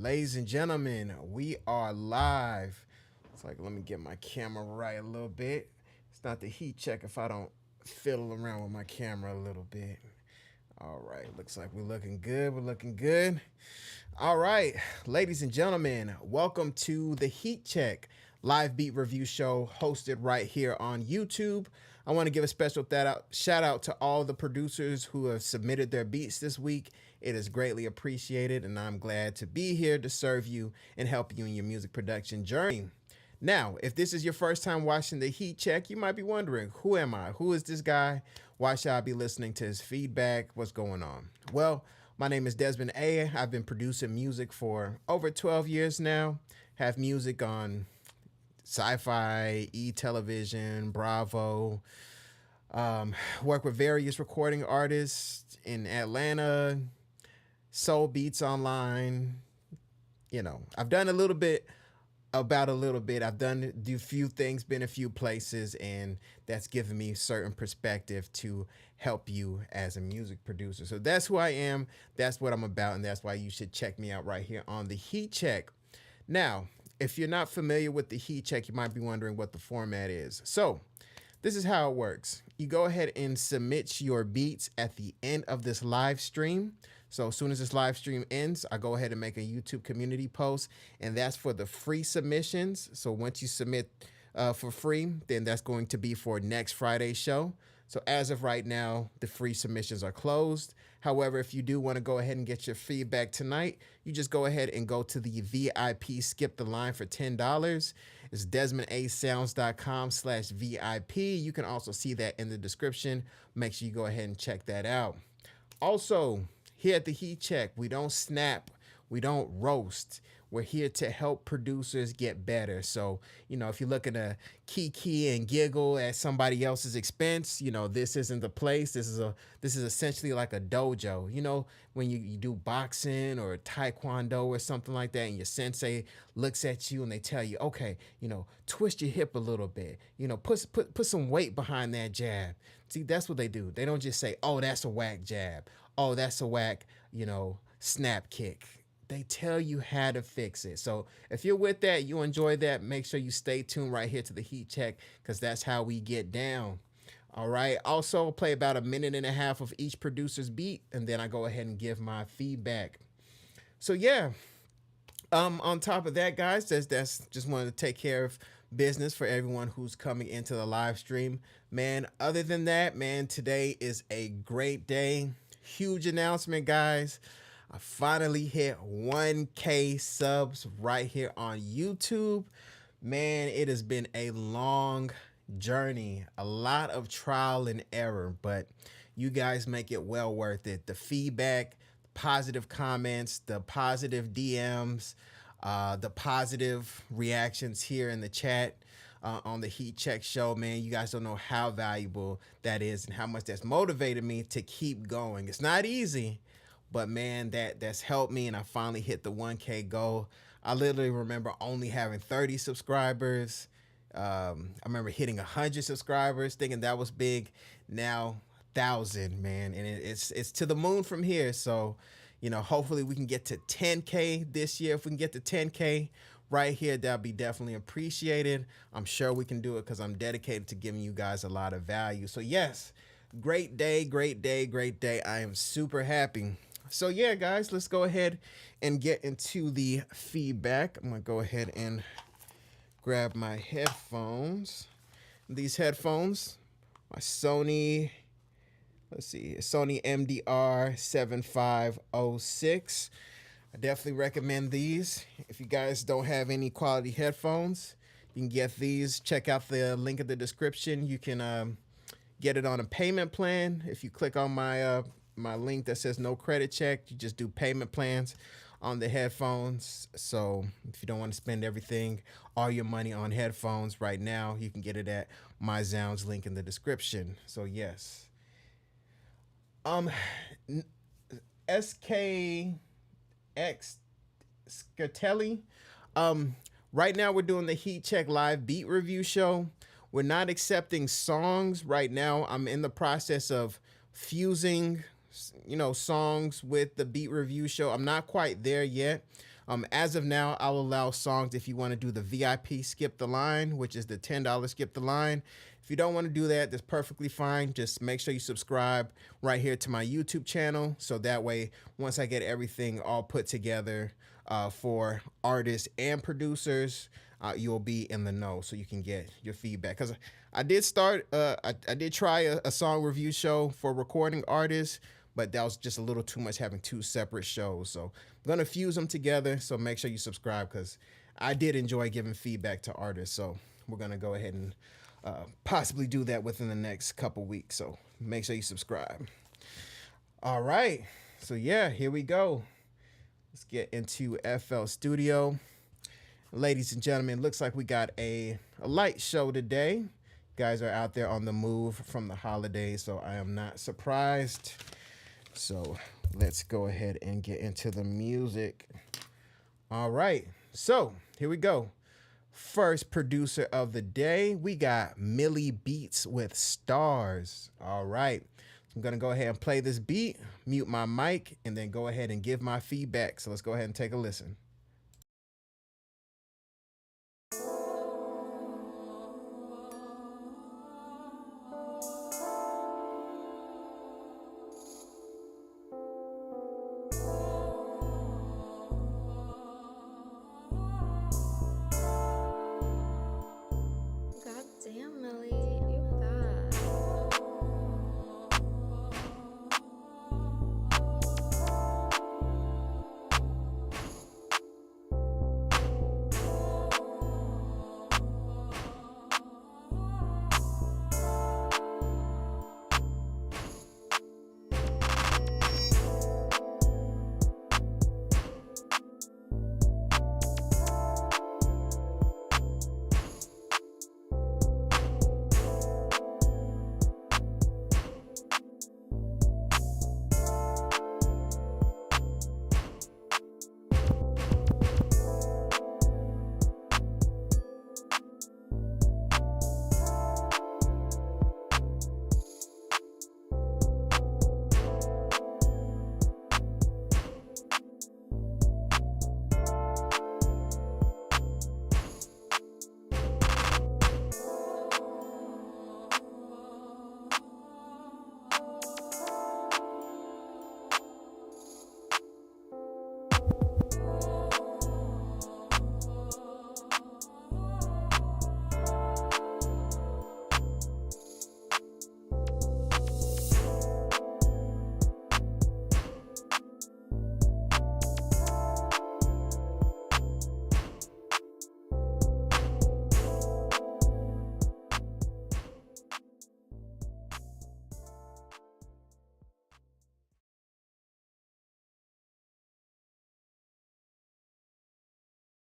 Ladies and gentlemen, we are live. It's like, let me get my camera right a little bit. It's not the heat check if I don't fiddle around with my camera a little bit. All right, looks like we're looking good. We're looking good. All right, ladies and gentlemen, welcome to the Heat Check live beat review show hosted right here on YouTube. I want to give a special shout out to all the producers who have submitted their beats this week. It is greatly appreciated, and I'm glad to be here to serve you and help you in your music production journey. Now, if this is your first time watching the Heat Check, you might be wondering, who am I? Who is this guy? Why should I be listening to his feedback? What's going on? Well, my name is Desmond A. I've been producing music for over 12 years now. Have music on Sci-Fi, E-Television, Bravo. Work with various recording artists in Atlanta, Soul Beats Online. I've done a little bit about a little bit. I've done a few things, been a few places, and that's given me certain perspective to help you as a music producer. So that's who I am. That's what I'm about, and that's why you should check me out right here on the Heat Check. Now, if you're not familiar with the Heat Check, you might be wondering what the format is. So this is how it works. You go ahead and submit your beats at the end of this live stream. So as soon as this live stream ends, I go ahead and make a YouTube community post, and that's for the free submissions. So once you submit for free, then that's going to be for next Friday's show. So as of right now, the free submissions are closed. However, if you do want to go ahead and get your feedback tonight, you just go ahead and go to the VIP Skip the Line for $10. It's DesmondASounds.com/VIP. You can also see that in the description. Make sure you go ahead and check that out. Also, here at the Heat Check, we don't snap, we don't roast. We're here to help producers get better. So, if you're looking to kiki and giggle at somebody else's expense, this isn't the place. This is essentially like a dojo. When you do boxing or taekwondo or something like that, and your sensei looks at you and they tell you, okay, twist your hip a little bit. Put some weight behind that jab. See, that's what they do. They don't just say, oh, that's a whack jab. Oh, that's a whack, snap kick. They tell you how to fix it. So if you're with that, you enjoy that, make sure you stay tuned right here to the Heat Check, because that's how we get down. All right. Also, I'll play about a minute and a half of each producer's beat, and then I go ahead and give my feedback. So yeah, on top of that, guys, that's just wanted to take care of business for everyone who's coming into the live stream. Man, other than that, man, today is a great day. Huge announcement, guys. I finally hit 1K subs right here on YouTube. Man, it has been a long journey, a lot of trial and error, but you guys make it well worth it. The feedback, positive comments, the positive DMs, the positive reactions here in the chat on the Heat Check show, man, you guys don't know how valuable that is and how much that's motivated me to keep going. It's not easy, but man, that's helped me, and I finally hit the 1K goal. I literally remember only having 30 subscribers. I remember hitting 100 subscribers, thinking that was big. Now 1,000, man, and it's to the moon from here. So, hopefully we can get to 10K this year. If we can get to 10K right here, that'll be definitely appreciated. I'm sure we can do it because I'm dedicated to giving you guys a lot of value. So yes, great day, great day, great day. I am super happy. So yeah, guys, let's go ahead and get into the feedback. I'm gonna go ahead and grab my headphones. These headphones, my Sony MDR 7506. I definitely recommend these. If you guys don't have any quality headphones, you can get these. Check out the link in the description. You can get it on a payment plan. If you click on my link that says no credit check, you just do payment plans on the headphones. So if you don't want to spend all your money on headphones right now, you can get it at my Zounds link in the description. So yes. SKX Scatelli. Right now we're doing the Heat Check live beat review show. We're not accepting songs right now. I'm in the process of fusing songs with the beat review show. I'm not quite there yet. As of now, I'll allow songs if you want to do the VIP skip the line, which is the $10 skip the line. If you don't want to do that, that's perfectly fine. Just make sure you subscribe right here to my YouTube channel. So that way, once I get everything all put together for artists and producers, you'll be in the know so you can get your feedback. Because I did start, I did try a song review show for recording artists, but that was just a little too much having two separate shows. So I'm going to fuse them together. So make sure you subscribe because I did enjoy giving feedback to artists. So we're going to go ahead and possibly do that within the next couple weeks. So make sure you subscribe. All right. So yeah, here we go. Let's get into FL Studio. Ladies and gentlemen, looks like we got a light show today. You guys are out there on the move from the holidays, so I am not surprised. So let's go ahead and get into the music. All right, so here we go. First producer of the day, we got Millie Beats with Stars. All right, so I'm gonna go ahead and play this beat, mute my mic, and then go ahead and give my feedback. So let's go ahead and take a listen. God damn, Millie, you bad.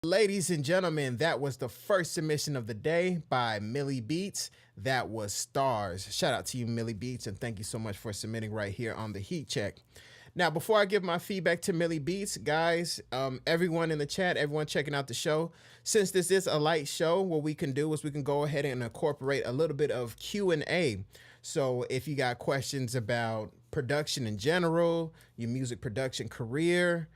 Ladies and gentlemen, that was the first submission of the day by Millie Beats. That was Stars. Shout out to you, Millie Beats, and thank you so much for submitting right here on the Heat Check. Now, before I give my feedback to Millie Beats, guys, everyone in the chat, everyone checking out the show, since this is a light show, what we can do is we can go ahead and incorporate a little bit of Q&A. So if you got questions about production in general, your music production career,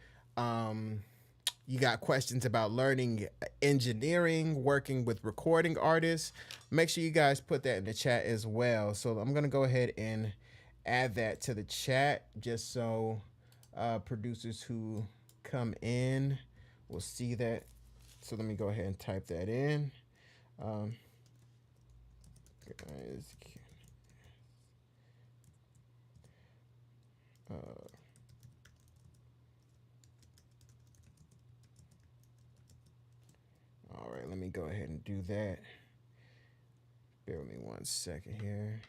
you got questions about learning engineering, working with recording artists, make sure you guys put that in the chat as well. So I'm going to go ahead and add that to the chat just so producers who come in will see that. So let me go ahead and type that in. Guys, all right, let me go ahead and do that. Bear with me 1 second here.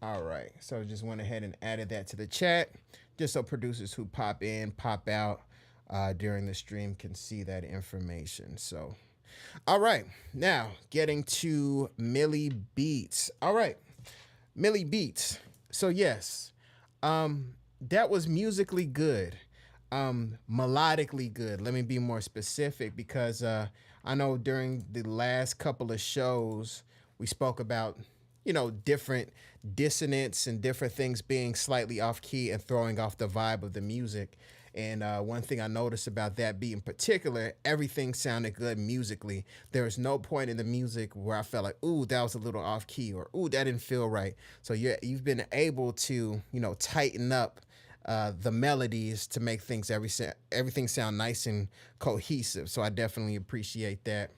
All right, so just went ahead and added that to the chat just so producers who pop in, pop out during the stream can see that information. So, all right, now getting to Millie Beats. All right, Millie Beats. So yes, that was musically good, melodically good. Let me be more specific because I know during the last couple of shows, we spoke about, different dissonance and different things being slightly off key and throwing off the vibe of the music. And one thing I noticed about that beat in particular, everything sounded good musically. There was no point in the music where I felt like, ooh, that was a little off key, or ooh, that didn't feel right. So you've been able to, tighten up the melodies to make everything sound nice and cohesive. So I definitely appreciate that.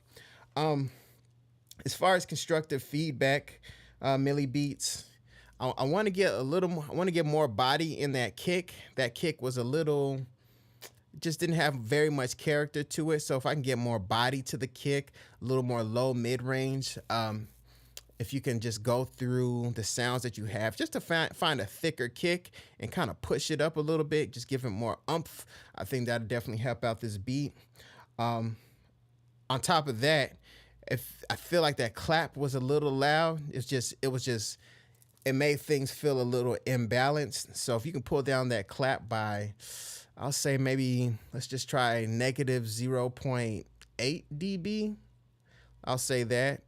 As far as constructive feedback, Millie Beats, I want to get a little more, I want to get more body in that kick. That kick was a little, just didn't have very much character to it. So if I can get more body to the kick, a little more low mid range, if you can just go through the sounds that you have, just to find a thicker kick and kind of push it up a little bit, just give it more oomph. I think that'll definitely help out this beat. On top of that, if I feel like that clap was a little loud, it made things feel a little imbalanced. So if you can pull down that clap by, I'll say maybe, let's just try negative 0.8 dB. I'll say that.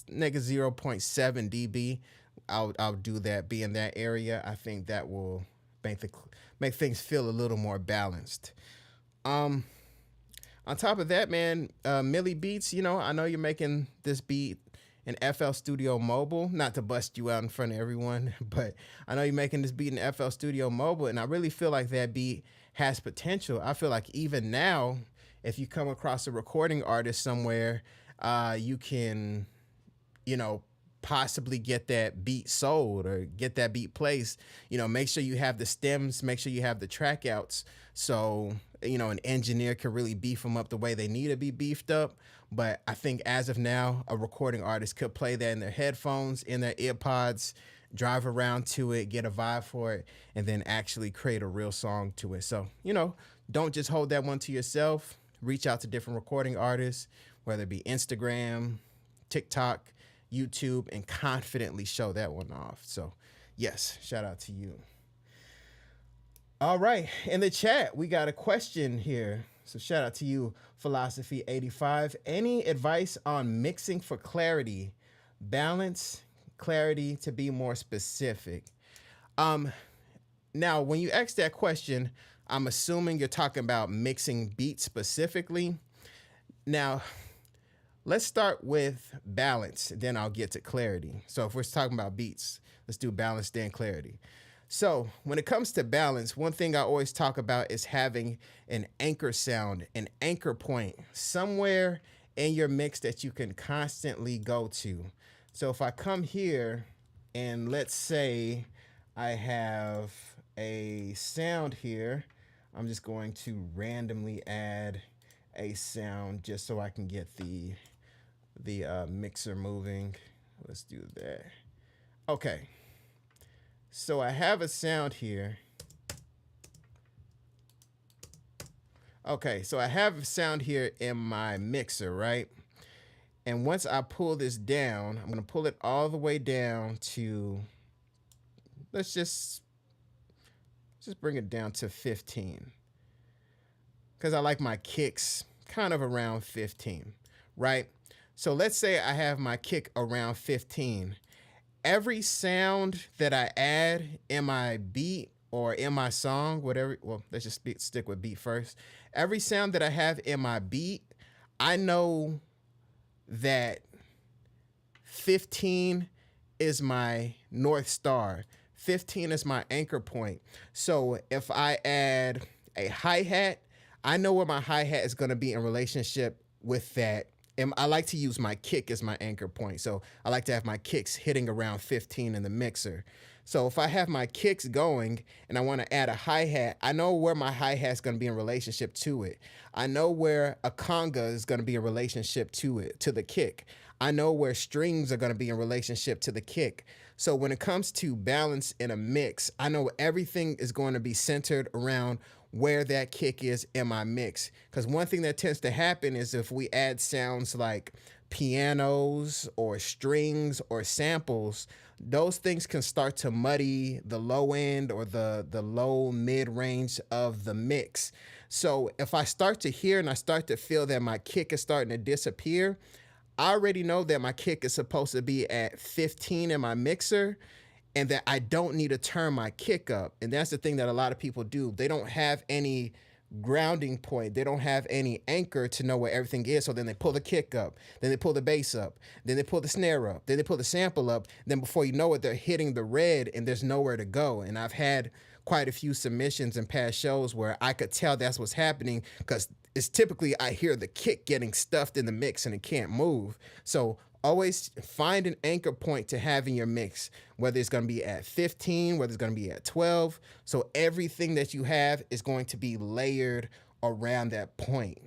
Negative 0.7 dB. I'll do that. Be in that area. I think that will make things feel a little more balanced. On top of that, man, Millie Beats, I know you're making this beat in FL Studio Mobile, not to bust you out in front of everyone, but I know you're making this beat in FL Studio Mobile, and I really feel like that beat has potential. I feel like even now, if you come across a recording artist somewhere, you can, possibly get that beat sold or get that beat placed. Make sure you have the stems, make sure you have the track outs, so an engineer can really beef them up the way they need to be beefed up. But I think as of now, a recording artist could play that in their headphones, in their earpods, drive around to it, get a vibe for it, and then actually create a real song to it. So, don't just hold that one to yourself. Reach out to different recording artists, whether it be Instagram, TikTok, YouTube, and confidently show that one off. So, yes, shout out to you. All right, in the chat, we got a question here. So shout out to you, Philosophy85. Any advice on mixing for clarity, balance, clarity, to be more specific? Now, when you ask that question, I'm assuming you're talking about mixing beats specifically. Now, let's start with balance, then I'll get to clarity. So if we're talking about beats, let's do balance, then clarity. So when it comes to balance, one thing I always talk about is having an anchor sound, an anchor point, somewhere in your mix that you can constantly go to. So if I come here and let's say I have a sound here, I'm just going to randomly add a sound just so I can get the mixer moving. Let's do that. Okay. So I have a sound here. Okay, so I have a sound here in my mixer, right? And once I pull this down, I'm gonna pull it all the way down to, let's just bring it down to 15. Because I like my kicks kind of around 15, right? So let's say I have my kick around 15. Every sound that I add in my beat or in my song, whatever, well, let's just stick with beat first. Every sound that I have in my beat, I know that 15 is my North Star. 15 is my anchor point. So if I add a hi-hat, I know where my hi-hat is going to be in relationship with that. And I like to use my kick as my anchor point. So I like to have my kicks hitting around 15 in the mixer. So if I have my kicks going and I want to add a hi-hat, I know where my hi-hat is going to be in relationship to it. I know where a conga is going to be in relationship to it, to the kick. I know where strings are going to be in relationship to the kick. So when it comes to balance in a mix, I know everything is going to be centered around where that kick is in my mix. Because one thing that tends to happen is if we add sounds like pianos or strings or samples, those things can start to muddy the low end or the low mid range of the mix. So if I start to hear and I start to feel that my kick is starting to disappear, I already know that my kick is supposed to be at 15 in my mixer and that I don't need to turn my kick up. And that's the thing that a lot of people do. They don't have any grounding point. They don't have any anchor to know where everything is. So then they pull the kick up, then they pull the bass up, then they pull the snare up, then they pull the sample up. Then before you know it, they're hitting the red and there's nowhere to go. And I've had quite a few submissions and past shows where I could tell that's what's happening because it's typically I hear the kick getting stuffed in the mix and it can't move. So always find an anchor point to have in your mix, whether it's going to be at 15, whether it's going to be at 12. So everything that you have is going to be layered around that point.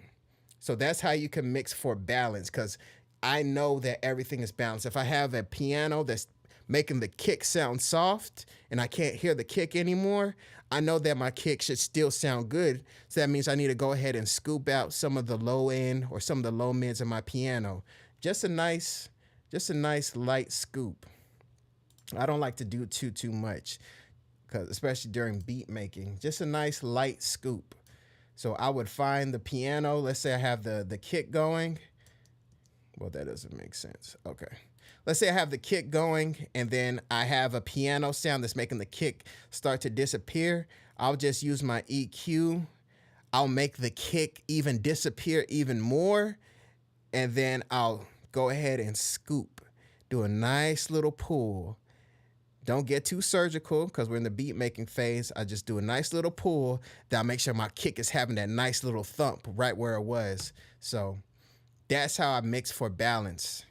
So that's how you can mix for balance, because I know that everything is balanced. If I have a piano that's making the kick sound soft and I can't hear the kick anymore, I know that my kick should still sound good. So that means I need to go ahead and scoop out some of the low end or some of the low mids of my piano. Just a nice light scoop. I don't like to do too much, because especially during beat making, just a nice light scoop. So I would find the piano. Let's say I have the kick going. Well, that doesn't make sense. Okay. Let's say I have the kick going and then I have a piano sound that's making the kick start to disappear. I'll just use my EQ. I'll make the kick even disappear even more. And then I'll go ahead and scoop. Do a nice little pull. Don't get too surgical because we're in the beat making phase. I just do a nice little pull that I'll make sure my kick is having that nice little thump right where it was. So that's how I mix for balance.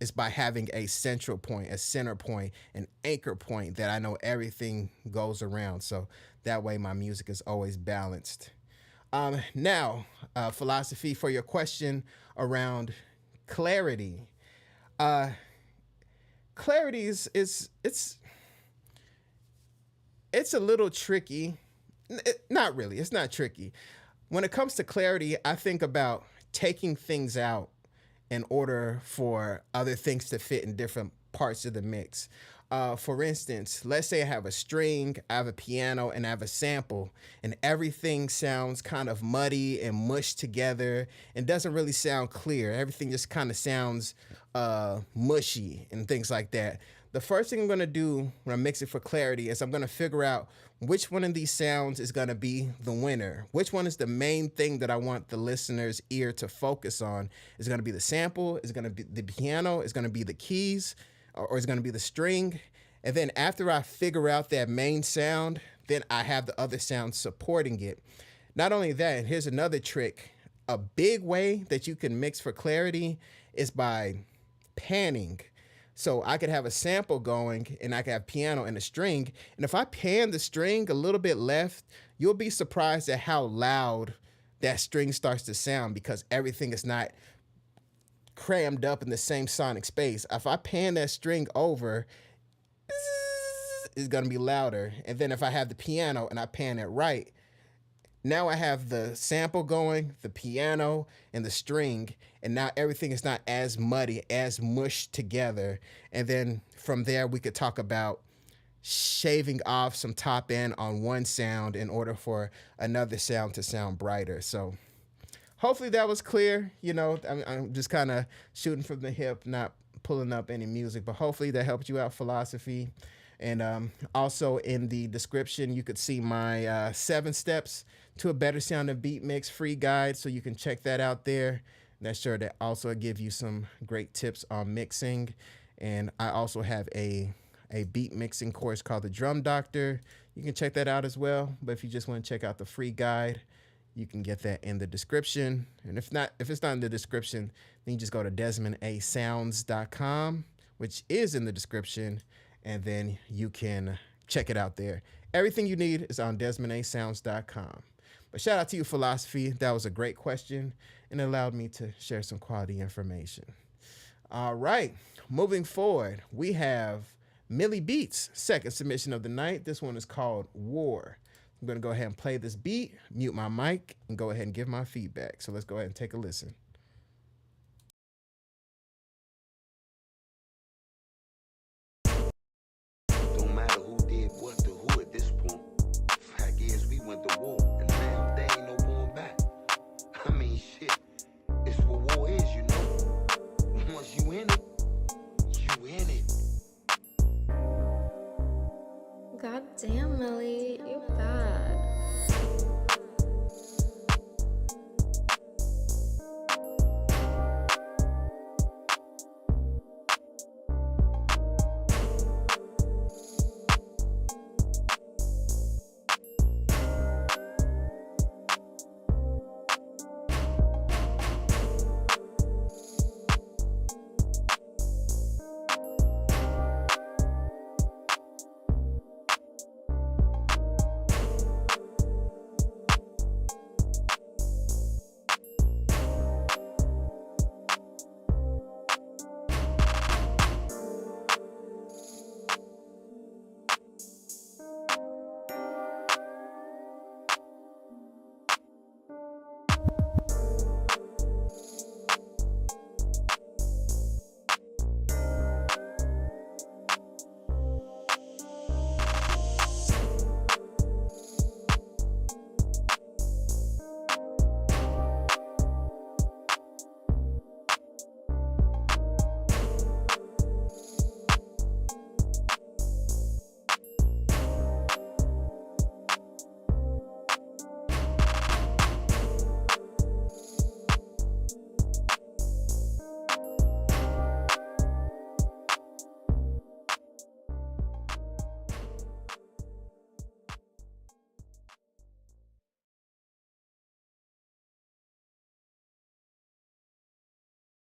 It's by having a central point, a center point, an anchor point that I know everything goes around. So that way my music is always balanced. Now, philosophy for your question around clarity. Clarity is it's a little tricky. Not really. It's not tricky. When it comes to clarity, I think about taking things out in order for other things to fit in different parts of the mix. For instance, let's say I have a string, I have a piano, and I have a sample, and everything sounds kind of muddy and mushed together and doesn't really sound clear. Everything just kind of sounds mushy and things like that. The first thing I'm gonna do when I'm mixing for clarity is I'm gonna figure out which one of these sounds is gonna be the winner. Which one is the main thing that I want the listener's ear to focus on? Is it gonna be the sample? Is it gonna be the piano? Is it gonna be the keys? Or is it gonna be the string? And then after I figure out that main sound, then I have the other sounds supporting it. Not only that, and here's another trick. A big way that you can mix for clarity is by panning. So I could have a sample going and I could have piano and a string. And if I pan the string a little bit left, you'll be surprised at how loud that string starts to sound because everything is not crammed up in the same sonic space. If I pan that string over, it's gonna be louder. And then if I have the piano and I pan it right, now I have the sample going, the piano, and the string, and now everything is not as muddy, as mushed together. And then from there, we could talk about shaving off some top end on one sound in order for another sound to sound brighter. So hopefully that was clear. You know, I'm just kind of shooting from the hip, not pulling up any music, but hopefully that helped you out, philosophy. And also in the description, you could see my 7 steps to a better sounding beat mix free guide. So you can check that out there. And that's sure to also give you some great tips on mixing. And I also have a beat mixing course called the Drum Doctor. You can check that out as well. But if you just want to check out the free guide, you can get that in the description. And if it's not in the description, then you just go to DesmondASounds.com, which is in the description. And then you can check it out there. Everything you need is on DesmondASounds.com. But shout out to you, philosophy. That was a great question and it allowed me to share some quality information. All right, moving forward, we have Millie Beats' second submission of the night. This one is called War. I'm gonna go ahead and play this beat, mute my mic, and go ahead and give my feedback. So let's go ahead and take a listen. Don't matter who did what to who at this point. Fact is, we went to war, and damn, in it. You in it. God damn, Millie, you bad.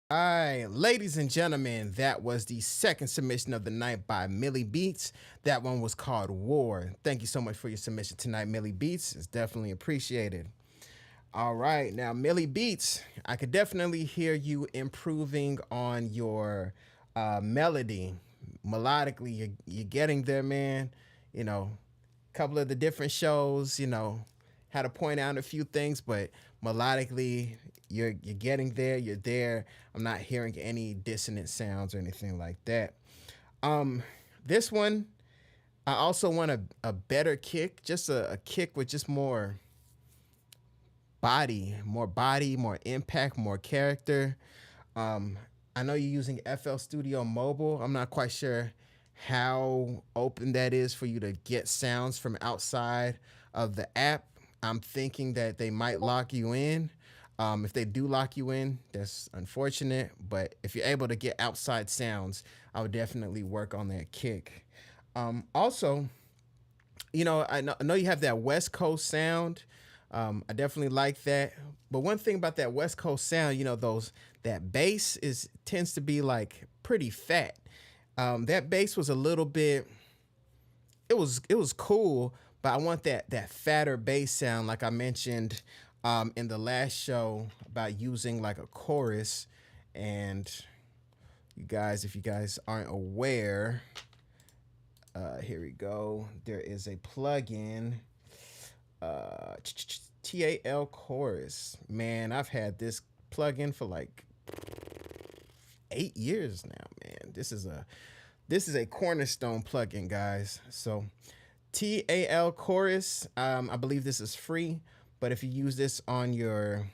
All right, ladies and gentlemen, that was the second submission of the night by Millie Beats. That one was called War. Thank you so much for your submission tonight, Millie Beats. It's definitely appreciated. All right, now Millie Beats, I could definitely hear you improving on your melody. Melodically, you're getting there, man. You know, a couple of the different shows, had to point out a few things, but melodically, you're getting there. You're there. I'm not hearing any dissonant sounds or anything like that. This one, I also want a better kick, just a kick with just more body, more impact, more character. I know you're using FL Studio Mobile. I'm not quite sure how open that is for you to get sounds from outside of the app. I'm thinking that they might lock you in. If they do lock you in, that's unfortunate. But if you're able to get outside sounds, I would definitely work on that kick. Also, I know you have that West Coast sound. I definitely like that. But one thing about that West Coast sound, that bass tends to be like pretty fat. That bass was a little bit. It was cool, but I want that fatter bass sound, like I mentioned in the last show about using like a chorus. And if you guys aren't aware, here we go. There is a plugin, TAL Chorus. Man, I've had this plugin for like 8 years now, man. This is a cornerstone plugin, guys. So TAL Chorus, I believe this is free, but if you use this on your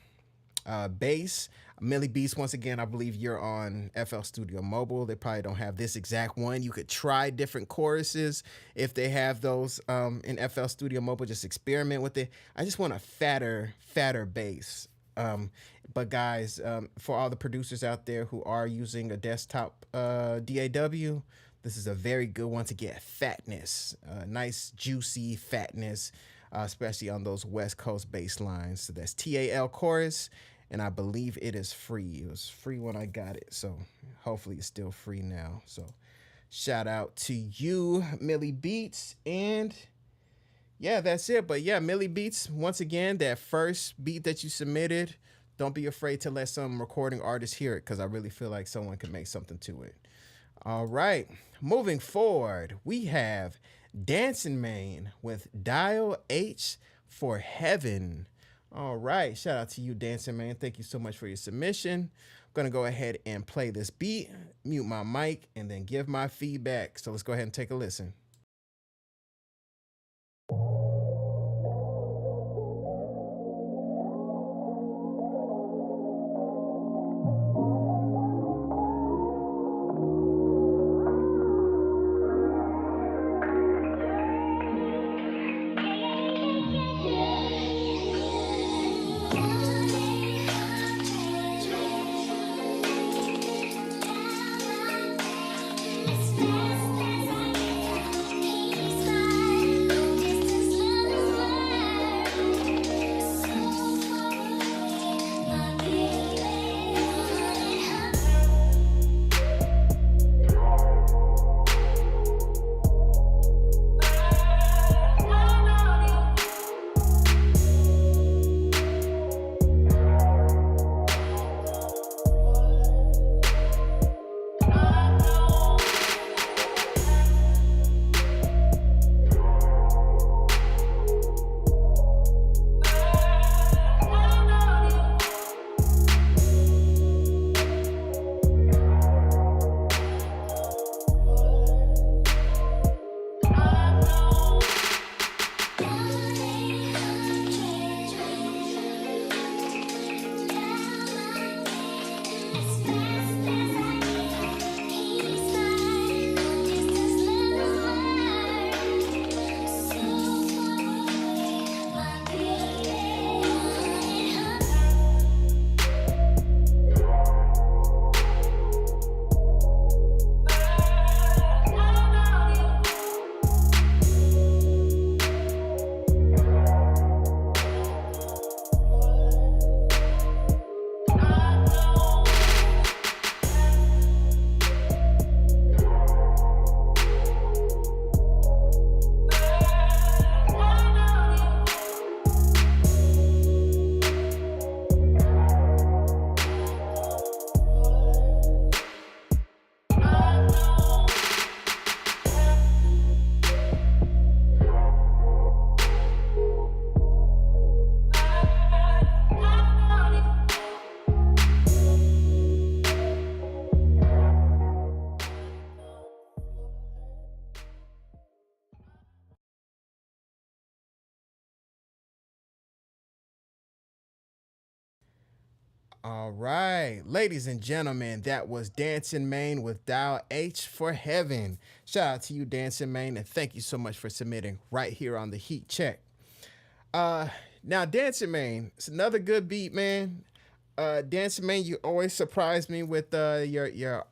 bass, Millie Beats, once again, I believe you're on FL Studio Mobile. They probably don't have this exact one. You could try different choruses if they have those in FL Studio Mobile. Just experiment with it. I just want a fatter bass. But guys, for all the producers out there who are using a desktop DAW, this is a very good one to get fatness, nice juicy fatness, especially on those West Coast bass lines. So that's TAL Chorus, and I believe it is free. It was free when I got it, so hopefully it's still free now. So shout out to you, Millie Beats, and yeah, that's it. But yeah, Millie Beats, once again, that first beat that you submitted, don't be afraid to let some recording artists hear it, because I really feel like someone could make something to it. All right, moving forward, we have Dancing Man with Dial H for Heaven. All right, shout out to you, Dancing Man. Thank you so much for your submission. I'm going to go ahead and play this beat, mute my mic, and then give my feedback. So let's go ahead and take a listen. All right, ladies and gentlemen, that was Dancing Maine with Dial H for Heaven. Shout out to you, Dancing Maine, and thank you so much for submitting right here on the Heat Check. Uh, Now Dancing Maine, it's another good beat, man. Dancing Maine, you always surprise me with your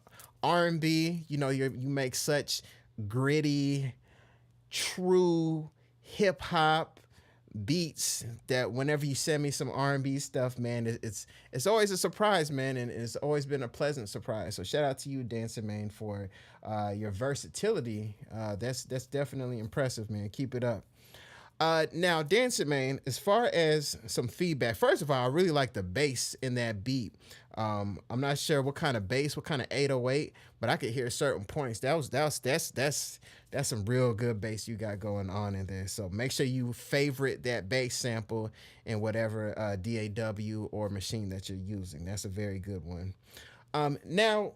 R&B. You know, you make such gritty, true hip hop beats that whenever you send me some R&B stuff, man, it's always a surprise, man, and it's always been a pleasant surprise. So shout out to you, Dancing Man, for your versatility. That's definitely impressive, man. Keep it up. Now, Dancing Man, as far as some feedback, first of all, I really like the bass in that beat. I'm not sure what kind of bass, what kind of 808, but I could hear certain points. That's some real good bass you got going on in there. So make sure you favorite that bass sample in whatever DAW or machine that you're using. That's a very good one. Now,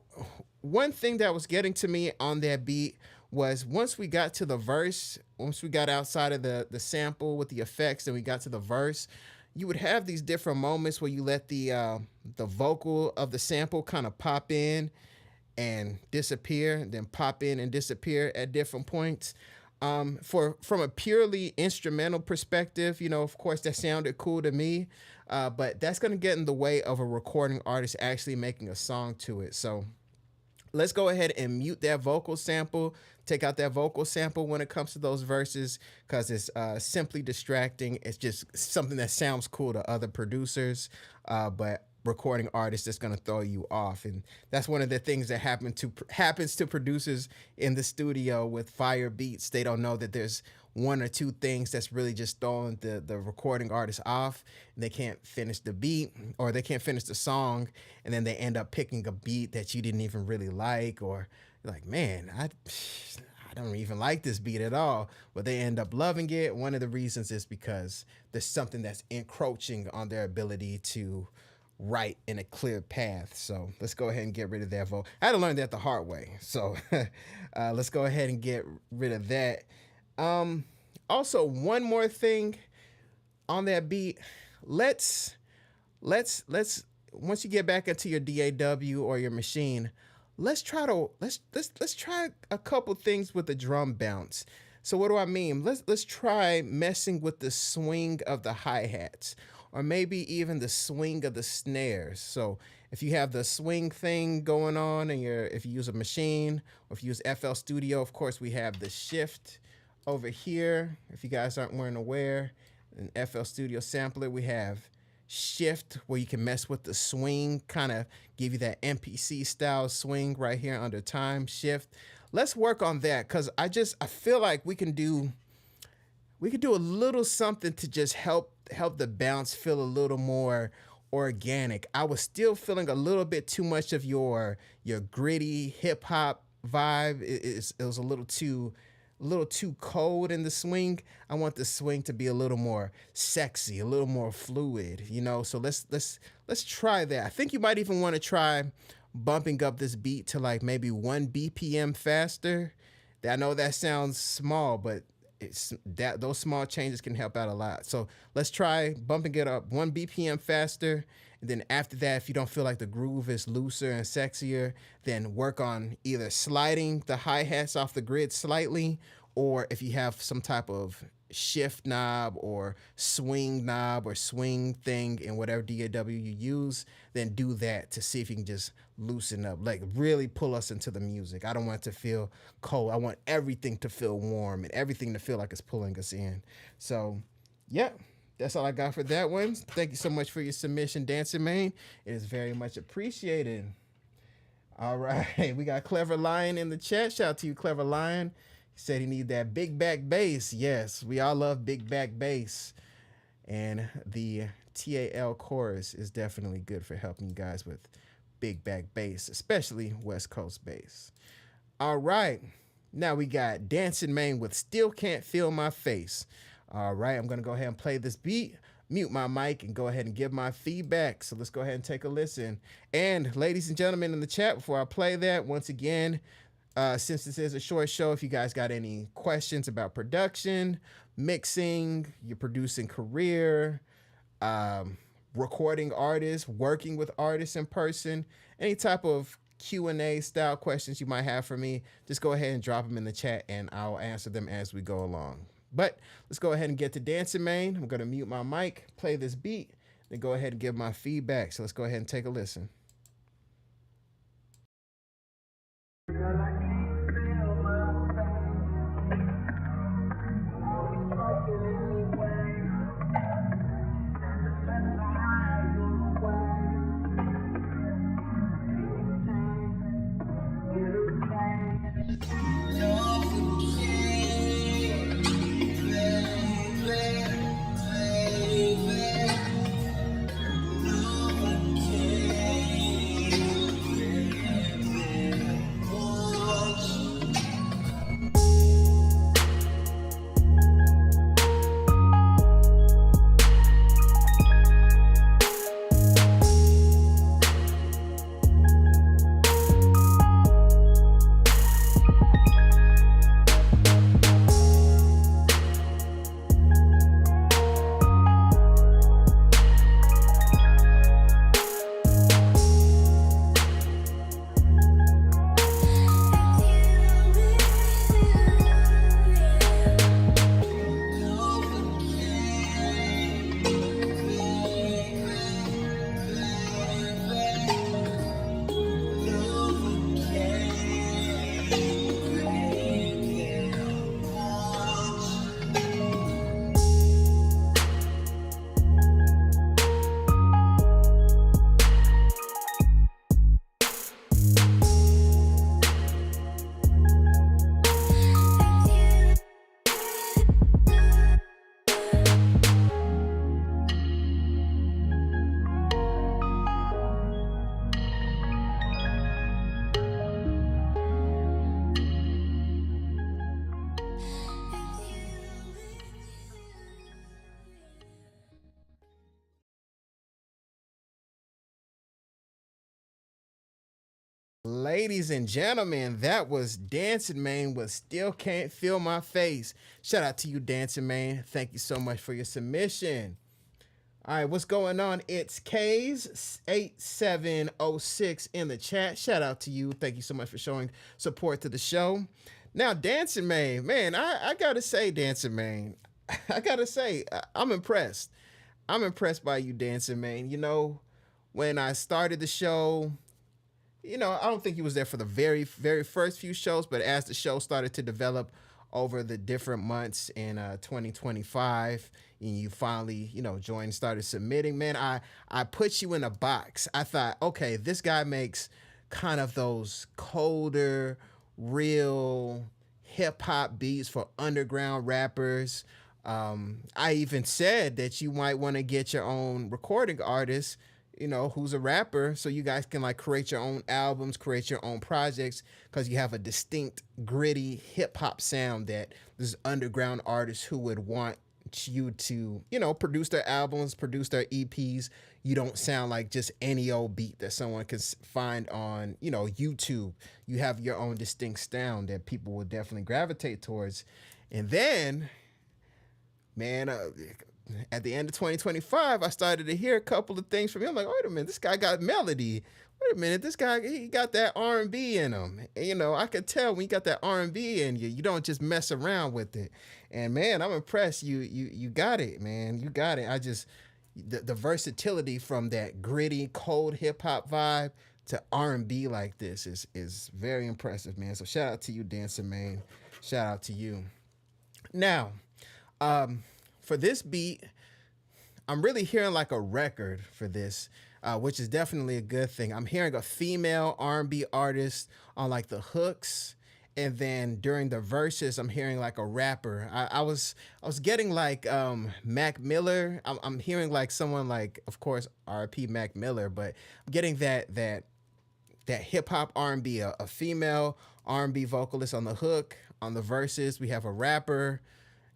one thing that was getting to me on that beat was once we got to the verse, once we got outside of the sample with the effects and we got to the verse, you would have these different moments where you let the vocal of the sample kind of pop in and disappear, then pop in and disappear at different points. From a purely instrumental perspective, you know, of course, that sounded cool to me, but that's going to get in the way of a recording artist actually making a song to it. So let's go ahead and mute that vocal sample, take out that vocal sample when it comes to those verses, because it's simply distracting. It's just something that sounds cool to other producers, but recording artists that's going to throw you off. And that's one of the things that happens to producers in the studio with fire beats. They don't know that there's one or two things that's really just throwing the recording artist off, and they can't finish the beat or they can't finish the song, and then they end up picking a beat that you didn't even really like, or you're like, man, I don't even like this beat at all, but they end up loving it. One of the reasons is because there's something that's encroaching on their ability to write in a clear path. So let's go ahead and get rid of that vote. I had to learn that the hard way. So let's go ahead and get rid of that. Also, one more thing on that beat. Let's once you get back into your DAW or your machine, let's try a couple things with the drum bounce. So what do I mean? Let's try messing with the swing of the hi-hats, or maybe even the swing of the snares. So if you have the swing thing going on and if you use a machine, or if you use FL Studio, of course, we have the shift over here. If you guys weren't aware, in FL Studio Sampler, we have shift where you can mess with the swing, kind of give you that MPC style swing right here under time shift. Let's work on that, because I feel like we can do a little something to just help the bounce feel a little more organic. I was still feeling a little bit too much of your gritty hip hop vibe. It was a little too cold in the swing. I want the swing to be a little more sexy, a little more fluid, you know. So let's try that. I think you might even want to try bumping up this beat to like maybe 1 BPM faster. I know that sounds small, but those small changes can help out a lot. So let's try bumping it up 1 BPM faster. And then after that, if you don't feel like the groove is looser and sexier, then work on either sliding the hi-hats off the grid slightly, or if you have some type of shift knob or swing thing in whatever DAW you use, then do that to see if you can just loosen up, like really pull us into the music. I don't want it to feel cold. I want everything to feel warm and everything to feel like it's pulling us in. So, yeah, that's all I got for that one. Thank you so much for your submission, Dancing Man. It is very much appreciated. All right, we got Clever Lion in the chat. Shout out to you, Clever Lion. He said he need that big back bass. Yes, we all love big back bass. And the TAL chorus is definitely good for helping you guys with big back bass, especially West Coast bass. All right, now we got Dancing Man with Still Can't Feel My Face. All right, I'm going to go ahead and play this beat, mute my mic, and go ahead and give my feedback. So let's go ahead and take a listen. And ladies and gentlemen in the chat, before I play that, once again, since this is a short show, if you guys got any questions about production, mixing, your producing career, recording artists, working with artists in person, any type of Q&A style questions you might have for me, just go ahead and drop them in the chat and I'll answer them as we go along. But let's go ahead and get to Dancing Main. I'm going to mute my mic, play this beat, then go ahead and give my feedback. So let's go ahead and take a listen. Ladies and gentlemen, that was Dancing Main with Still Can't Feel My Face. Shout out to you, Dancing Main. Thank you so much for your submission. All right, what's going on? It's K's8706 in the chat. Shout out to you. Thank you so much for showing support to the show. Now, Dancing Main, man, I gotta say, Dancing Main, I gotta say, I'm impressed. I'm impressed by you, Dancing Main. You know, when I started the show, you know, I don't think he was there for the very, very first few shows, but as the show started to develop over the different months in 2025, and you finally, you know, joined, started submitting, man, I put you in a box. I thought, okay, this guy makes kind of those colder, real hip hop beats for underground rappers. I even said that you might want to get your own recording artist, you know, who's a rapper, so you guys can like create your own albums, create your own projects, because you have a distinct, gritty hip hop sound that this underground artists who would want you to, you know, produce their albums, produce their EPs. You don't sound like just any old beat that someone can find on, you know, YouTube. You have your own distinct sound that people will definitely gravitate towards. And then, man, at the end of 2025, I started to hear a couple of things from him. I'm like, wait a minute, this guy got melody. Wait a minute, this guy, he got that R&B in him. And, you know, I could tell when you got that R&B in you, you don't just mess around with it. And man, I'm impressed. You got it, man. You got it. The versatility from that gritty, cold hip hop vibe to R&B like this is very impressive, man. So shout out to you, Dancing Main. Shout out to you. Now, for this beat, I'm really hearing like a record for this, which is definitely a good thing. I'm hearing a female R&B artist on like the hooks, and then during the verses, I'm hearing like a rapper. I was getting like Mac Miller. I'm hearing like someone like, of course, R.I.P. Mac Miller, but I'm getting that hip hop R&B, a female R&B vocalist on the hook. On the verses, we have a rapper,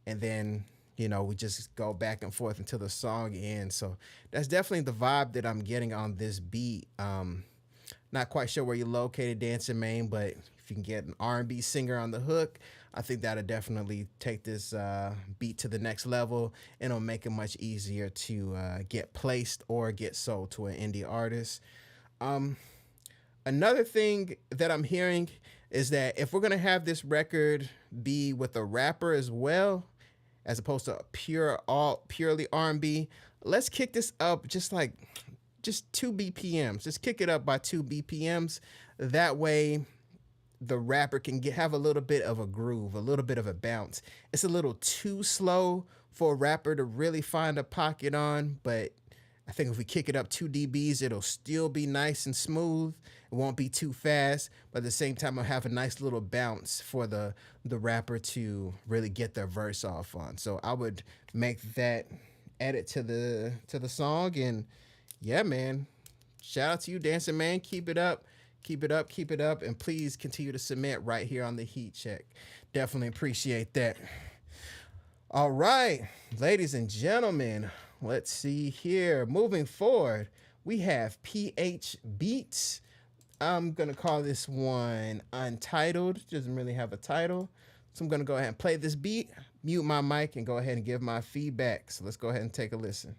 and then, you know, we just go back and forth until the song ends. So that's definitely the vibe that I'm getting on this beat. Not quite sure where you're located, Dancing Main, but If you can get an R&B singer on the hook, I think that'll definitely take this beat to the next level, and it'll make it much easier to get placed or get sold to an indie artist. Another thing that I'm hearing is that if we're gonna have this record be with a rapper as well, as opposed to purely R&B, let's kick this up just 2 BPMs. Just kick it up by 2 BPMs. That way the rapper can have a little bit of a groove, a little bit of a bounce. It's a little too slow for a rapper to really find a pocket on, but I think if we kick it up 2 dBs, it'll still be nice and smooth. It won't be too fast, but at the same time, it'll have a nice little bounce for the rapper to really get their verse off on. So I would make that edit to the song, and yeah, man, shout out to you, Dancing Man. Keep it up. Keep it up, keep it up, and please continue to submit right here on the Heat Check. Definitely appreciate that. All right, ladies and gentlemen, let's see here. Moving forward, we have PH Beats. I'm going to call this one Untitled. Doesn't really have a title. So I'm going to go ahead and play this beat, mute my mic, and go ahead and give my feedback. So let's go ahead and take a listen.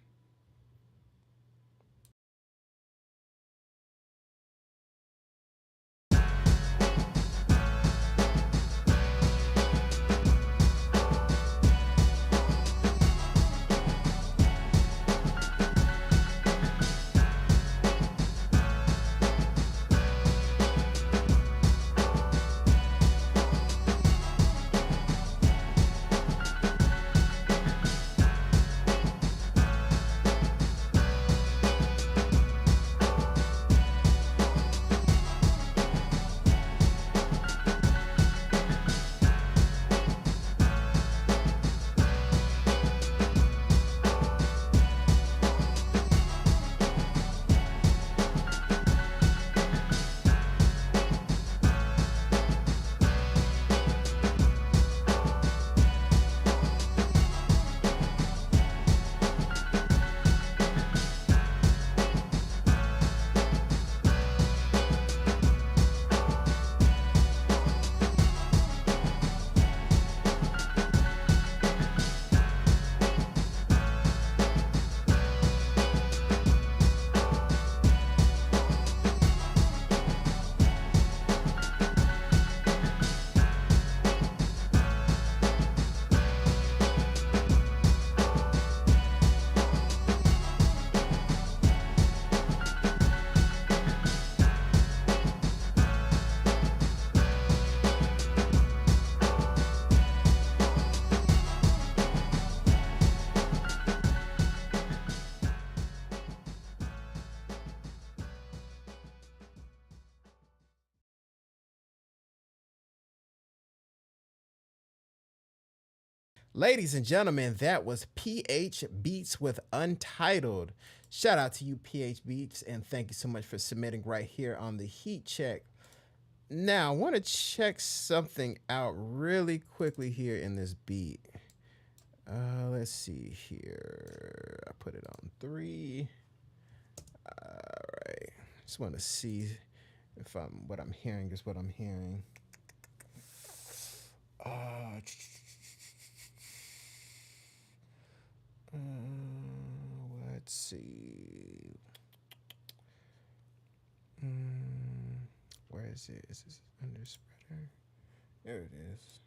Ladies and gentlemen, that was PH Beats with Untitled. Shout out to you, PH Beats, and thank you so much for submitting right here on the Heat Check. Now, I want to check something out really quickly here in this beat. Let's see here. I put it on 3. All right. Just want to see if what I'm hearing is what I'm hearing. Let's see. Where is it? Is this under spreader? There it is.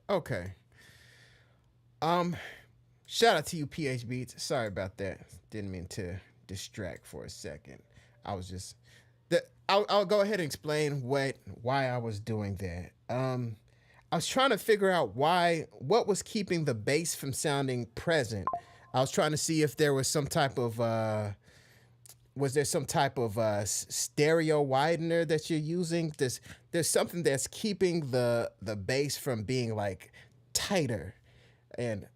Okay. Shout out to you, PH Beats. Sorry about that. Didn't mean to distract for a second. I was just I'll go ahead and explain why I was doing that. I was trying to figure out what was keeping the bass from sounding present. I was trying to see if there was some type of stereo widener that you're using. There's something that's keeping the bass from being like tighter. And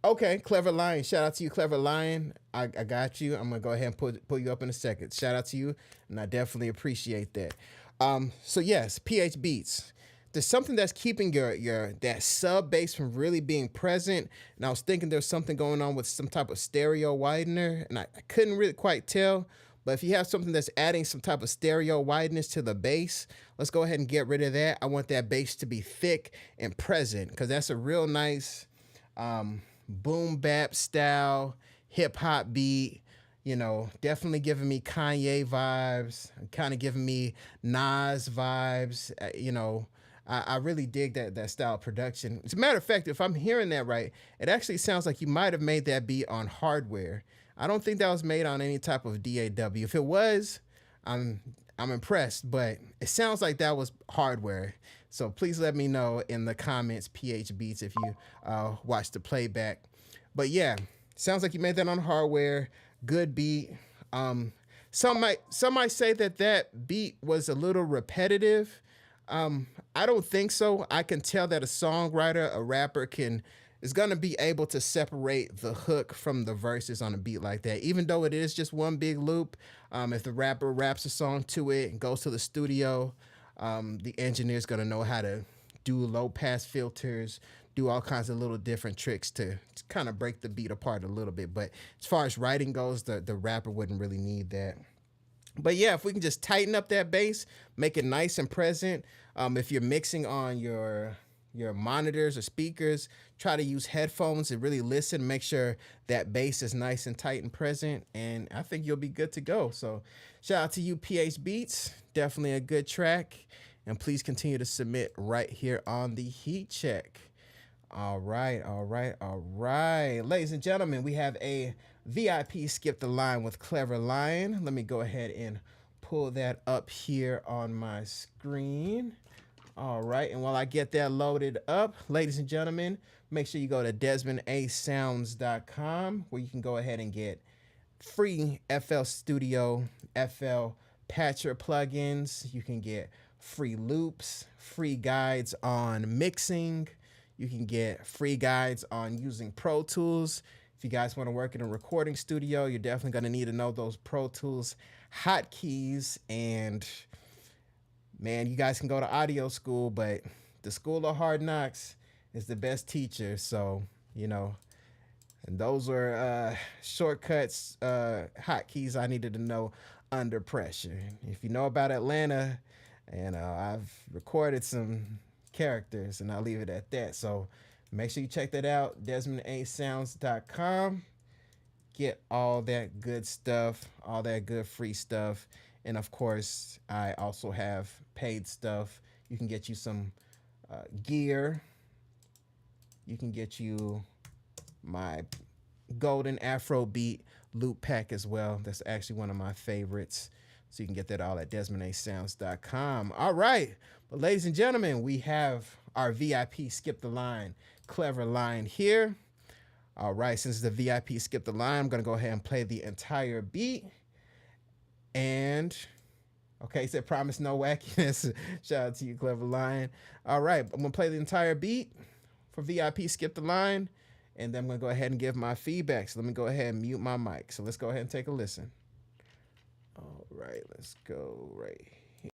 okay, Clever Lion. Shout out to you, Clever Lion. I got you. I'm gonna go ahead and pull you up in a second. Shout out to you, and I definitely appreciate that. So yes, PH Beats. There's something that's keeping your that sub bass from really being present. And I was thinking there's something going on with some type of stereo widener, and I couldn't really quite tell. But if you have something that's adding some type of stereo wideness to the bass, let's go ahead and get rid of that. I want that bass to be thick and present because that's a real nice boom bap style hip hop beat. You know, definitely giving me Kanye vibes, kind of giving me Nas vibes. You know, I really dig that style of production. As a matter of fact, if I'm hearing that right, it actually sounds like you might have made that beat on hardware. I don't think that was made on any type of DAW. If it was, I'm impressed, but it sounds like that was hardware. So please let me know in the comments, PH Beats, if you watch the playback. But yeah, sounds like you made that on hardware. Good beat. Some might say that beat was a little repetitive. I don't think so. I can tell that a songwriter, a rapper is gonna be able to separate the hook from the verses on a beat like that. Even though it is just one big loop, if the rapper raps a song to it and goes to the studio, the engineer's gonna know how to do low pass filters, do all kinds of little different tricks to kind of break the beat apart a little bit. But as far as writing goes, the rapper wouldn't really need that. But yeah, if we can just tighten up that bass, make it nice and present. If you're mixing on your monitors or speakers, try to use headphones and really listen, make sure that bass is nice and tight and present, and I think you'll be good to go. So shout out to you, PH Beats. Definitely a good track, and please continue to submit right here on the Heat Check. All right. Ladies and gentlemen, we have a VIP Skip the Line with Clever Lion. Let me go ahead and pull that up here on my screen. All right, and while I get that loaded up, ladies and gentlemen, make sure you go to DesmondASounds.com where you can go ahead and get free FL Studio, FL Patcher plugins. You can get free loops, free guides on mixing. You can get free guides on using Pro Tools. If you guys want to work in a recording studio, you're definitely going to need to know those Pro Tools hotkeys. And man, you guys can go to audio school, but the School of Hard Knocks is the best teacher. So, you know, and those were shortcuts, hotkeys I needed to know under pressure. If you know about Atlanta, and I've recorded some characters, and I'll leave it at that. So make sure you check that out, DesmondASounds.com. Get all that good stuff, all that good free stuff. And of course, I also have paid stuff. You can get you some gear. You can get you my Golden Afrobeat loop pack as well. That's actually one of my favorites. So you can get that all at DesmondASounds.com. All right. But ladies and gentlemen, we have our VIP Skip the Line, Clever Line here. All right. Since the VIP Skip the Line, I'm going to go ahead and play the entire beat. And, okay, said promise no wackiness. Shout out to you, Clever Line. All right. I'm going to play the entire beat for VIP Skip the Line. And then I'm going to go ahead and give my feedback. So let me go ahead and mute my mic. So let's go ahead and take a listen. All right, let's go right here.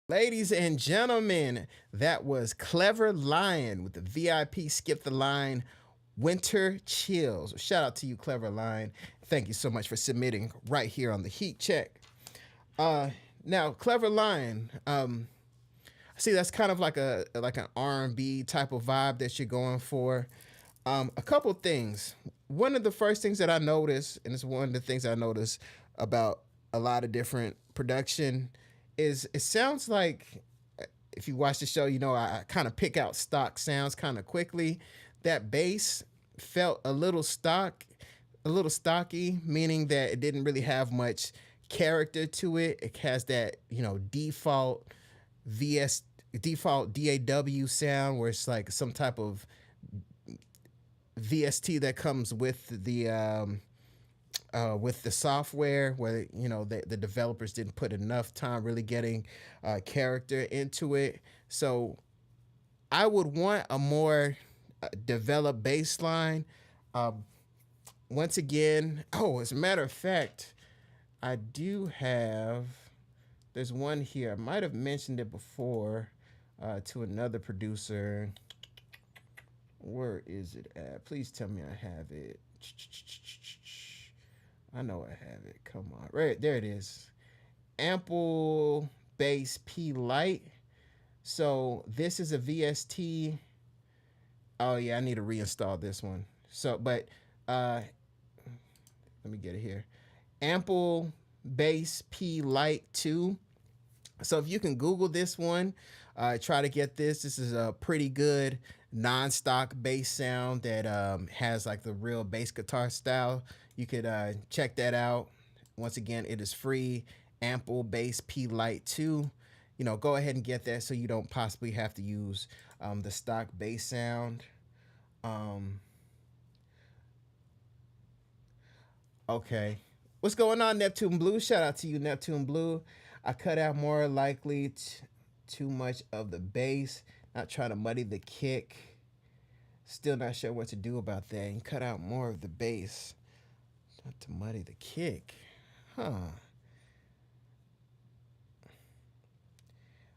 Ladies and gentlemen, that was Clever Lion with the VIP Skip the Line Winter Chills. Shout out to you, Clever Lion. Thank you so much for submitting right here on the Heat Check. Now, Clever Lion, see that's kind of like an R&B type of vibe that you're going for. A couple things. One of the first things that I noticed, and it's one of the things I noticed about a lot of different production, is it sounds like, if you watch the show, you know I kind of pick out stock sounds kind of quickly. That bass felt a little stocky, meaning that it didn't really have much character to it. It has that, you know, default DAW sound where it's like some type of VST that comes with the software, where, you know, the developers didn't put enough time really getting character into it. So I would want a more developed bass line. Once again, as a matter of fact, I do have, there's one here. I might have mentioned it before to another producer. Where is it at? Please tell me I have it. I know I have it. Come on. Right, there it is. Ample Bass P Lite. So this is a VST. Oh yeah, I need to reinstall this one. So, but let me get it here. Ample Bass P Lite 2. So if you can Google this one, try to get this. This is a pretty good non-stock bass sound that has like the real bass guitar style. You could check that out. Once again, it is free. Ample Bass P Lite 2. You know, go ahead and get that so you don't possibly have to use the stock bass sound. Okay. What's going on, Neptune Blue? Shout out to you, Neptune Blue. I cut out more likely too much of the bass. Not trying to muddy the kick. Still not sure what to do about that. And cut out more of the bass. Not to muddy the kick. Huh.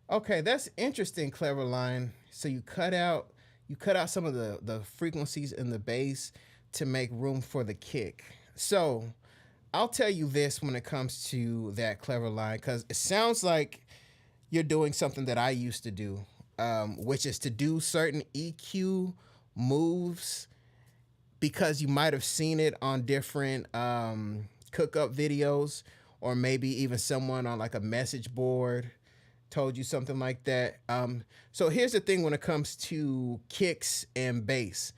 Okay, that's interesting, Clever Line. So you cut out some of the frequencies in the bass to make room for the kick. So I'll tell you this when it comes to that, Clever Line, because it sounds like you're doing something that I used to do, which is to do certain EQ moves because you might have seen it on different cook-up videos, or maybe even someone on like a message board told you something like that. So here's the thing when it comes to kicks and bass.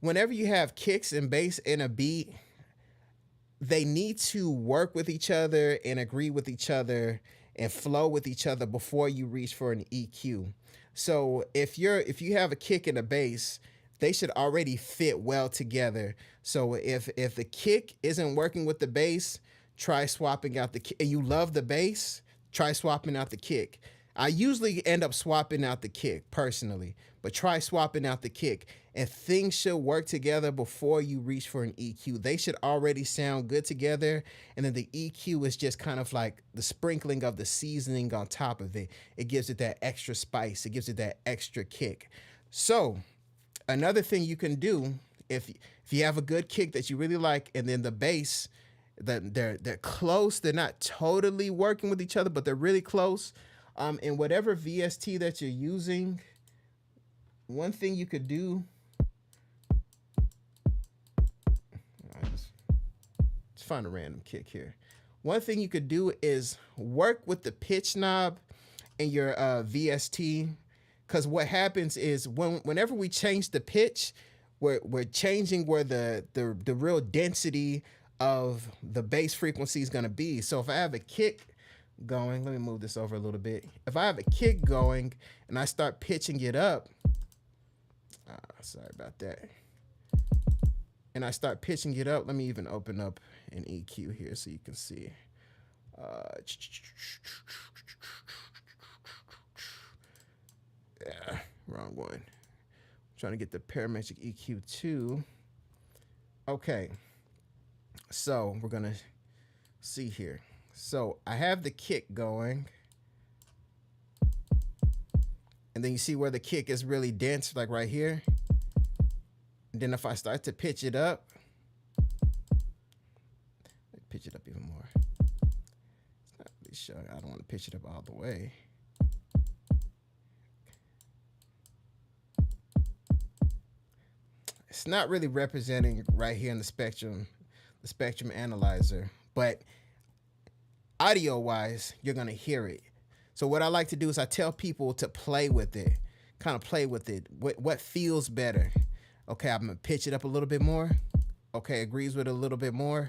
Whenever you have kicks and bass in a beat, they need to work with each other and agree with each other and flow with each other before you reach for an EQ. So if you have a kick and a bass, they should already fit well together. So if the kick isn't working with the bass, try swapping out the kick. And you love the bass, try swapping out the kick. I usually end up swapping out the kick personally, but try swapping out the kick, and things should work together before you reach for an EQ. They should already sound good together, and then the EQ is just kind of like the sprinkling of the seasoning on top of it. It gives it that extra spice. It gives it that extra kick. So another thing you can do, if you have a good kick that you really like, and then the bass, they're close, they're not totally working with each other, but they're really close. In whatever VST that you're using, one thing you could do, let's find a random kick here. One thing you could do is work with the pitch knob in your VST, because what happens is whenever we change the pitch, we're changing where the real density of the bass frequency is going to be. So if I have a kick going, let me move this over a little bit. If I have a kick going and I start pitching it up, sorry about that, and I start pitching it up, let me even open up an EQ here so you can see. Yeah, wrong one. I'm trying to get the Parametric EQ2. Okay, so we're gonna see here. So I have the kick going. And then you see where the kick is really dense, like right here. And then if I start to pitch it up even more. It's not really showing. I don't want to pitch it up all the way. It's not really representing right here in the spectrum analyzer, but audio wise, you're gonna hear it. So what I like to do is I tell people to play with it, kind of play with it. What feels better? Okay, I'm gonna pitch it up a little bit more. Okay, agrees with it a little bit more.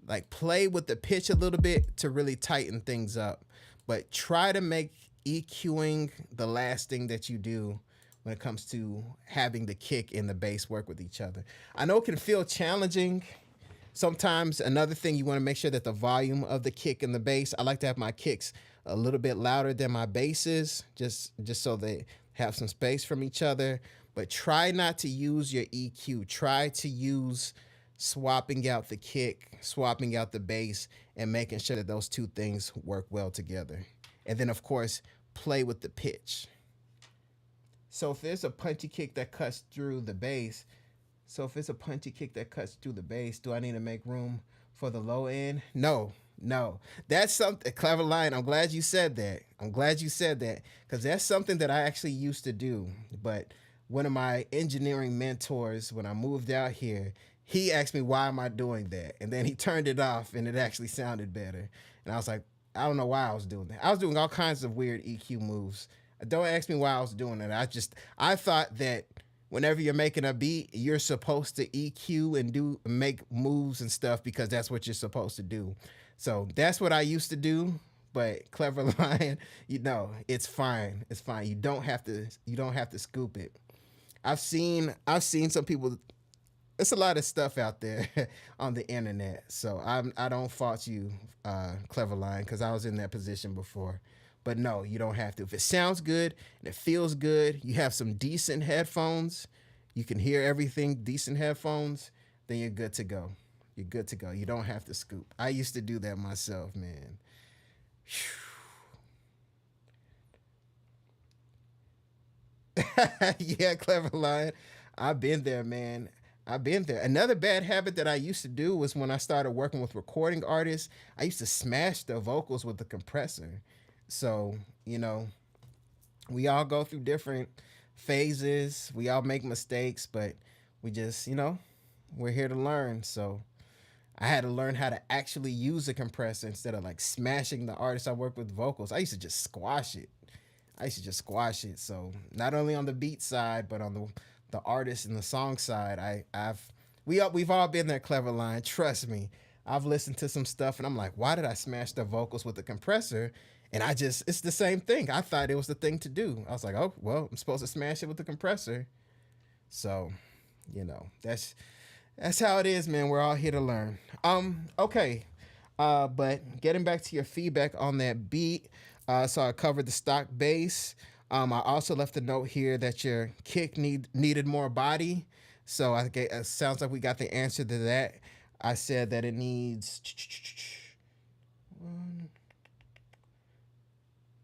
Like play with the pitch a little bit to really tighten things up, but try to make EQing the last thing that you do when it comes to having the kick and the bass work with each other. I know it can feel challenging. Sometimes another thing, you want to make sure that the volume of the kick and the bass, I like to have my kicks a little bit louder than my basses, just so they have some space from each other. But try not to use your EQ. Try to use swapping out the kick, swapping out the bass, and making sure that those two things work well together. And then, of course, play with the pitch. So if there's a punchy kick that cuts through the bass, do I need to make room for the low end? No. That's something, Clever Lion, I'm glad you said that. Because that's something that I actually used to do. But one of my engineering mentors, when I moved out here, he asked me, why am I doing that? And then he turned it off and it actually sounded better. And I was like, I don't know why I was doing that. I was doing all kinds of weird EQ moves. Don't ask me why I was doing it. I thought that whenever you're making a beat, you're supposed to EQ and make moves and stuff because that's what you're supposed to do. So that's what I used to do. But Clever Lion, it's fine. It's fine. You don't have to scoop it. I've seen some people. It's a lot of stuff out there on the internet. So I don't fault you, Clever Lion, because I was in that position before. But no, you don't have to. If it sounds good and it feels good, you have some decent headphones, you can hear everything, decent headphones, then you're good to go. You're good to go. You don't have to scoop. I used to do that myself, man. Yeah, Clever Lion. I've been there, man. I've been there. Another bad habit that I used to do was when I started working with recording artists, I used to smash the vocals with the compressor. So, we all go through different phases. We all make mistakes, but we just, we're here to learn. So I had to learn how to actually use a compressor instead of like smashing the artists I work with vocals. I used to just squash it. So not only on the beat side, but on the artist and the song side, we've all been there, Clever Lion. Trust me. I've listened to some stuff and I'm like, why did I smash the vocals with the compressor? And it's the same thing. I thought it was the thing to do. I was like, oh, well, I'm supposed to smash it with the compressor. So, that's how it is, man. We're all here to learn. Okay. But getting back to your feedback on that beat. So I covered the stock bass. I also left a note here that your kick needed more body. So it sounds like we got the answer to that. I said that it needs...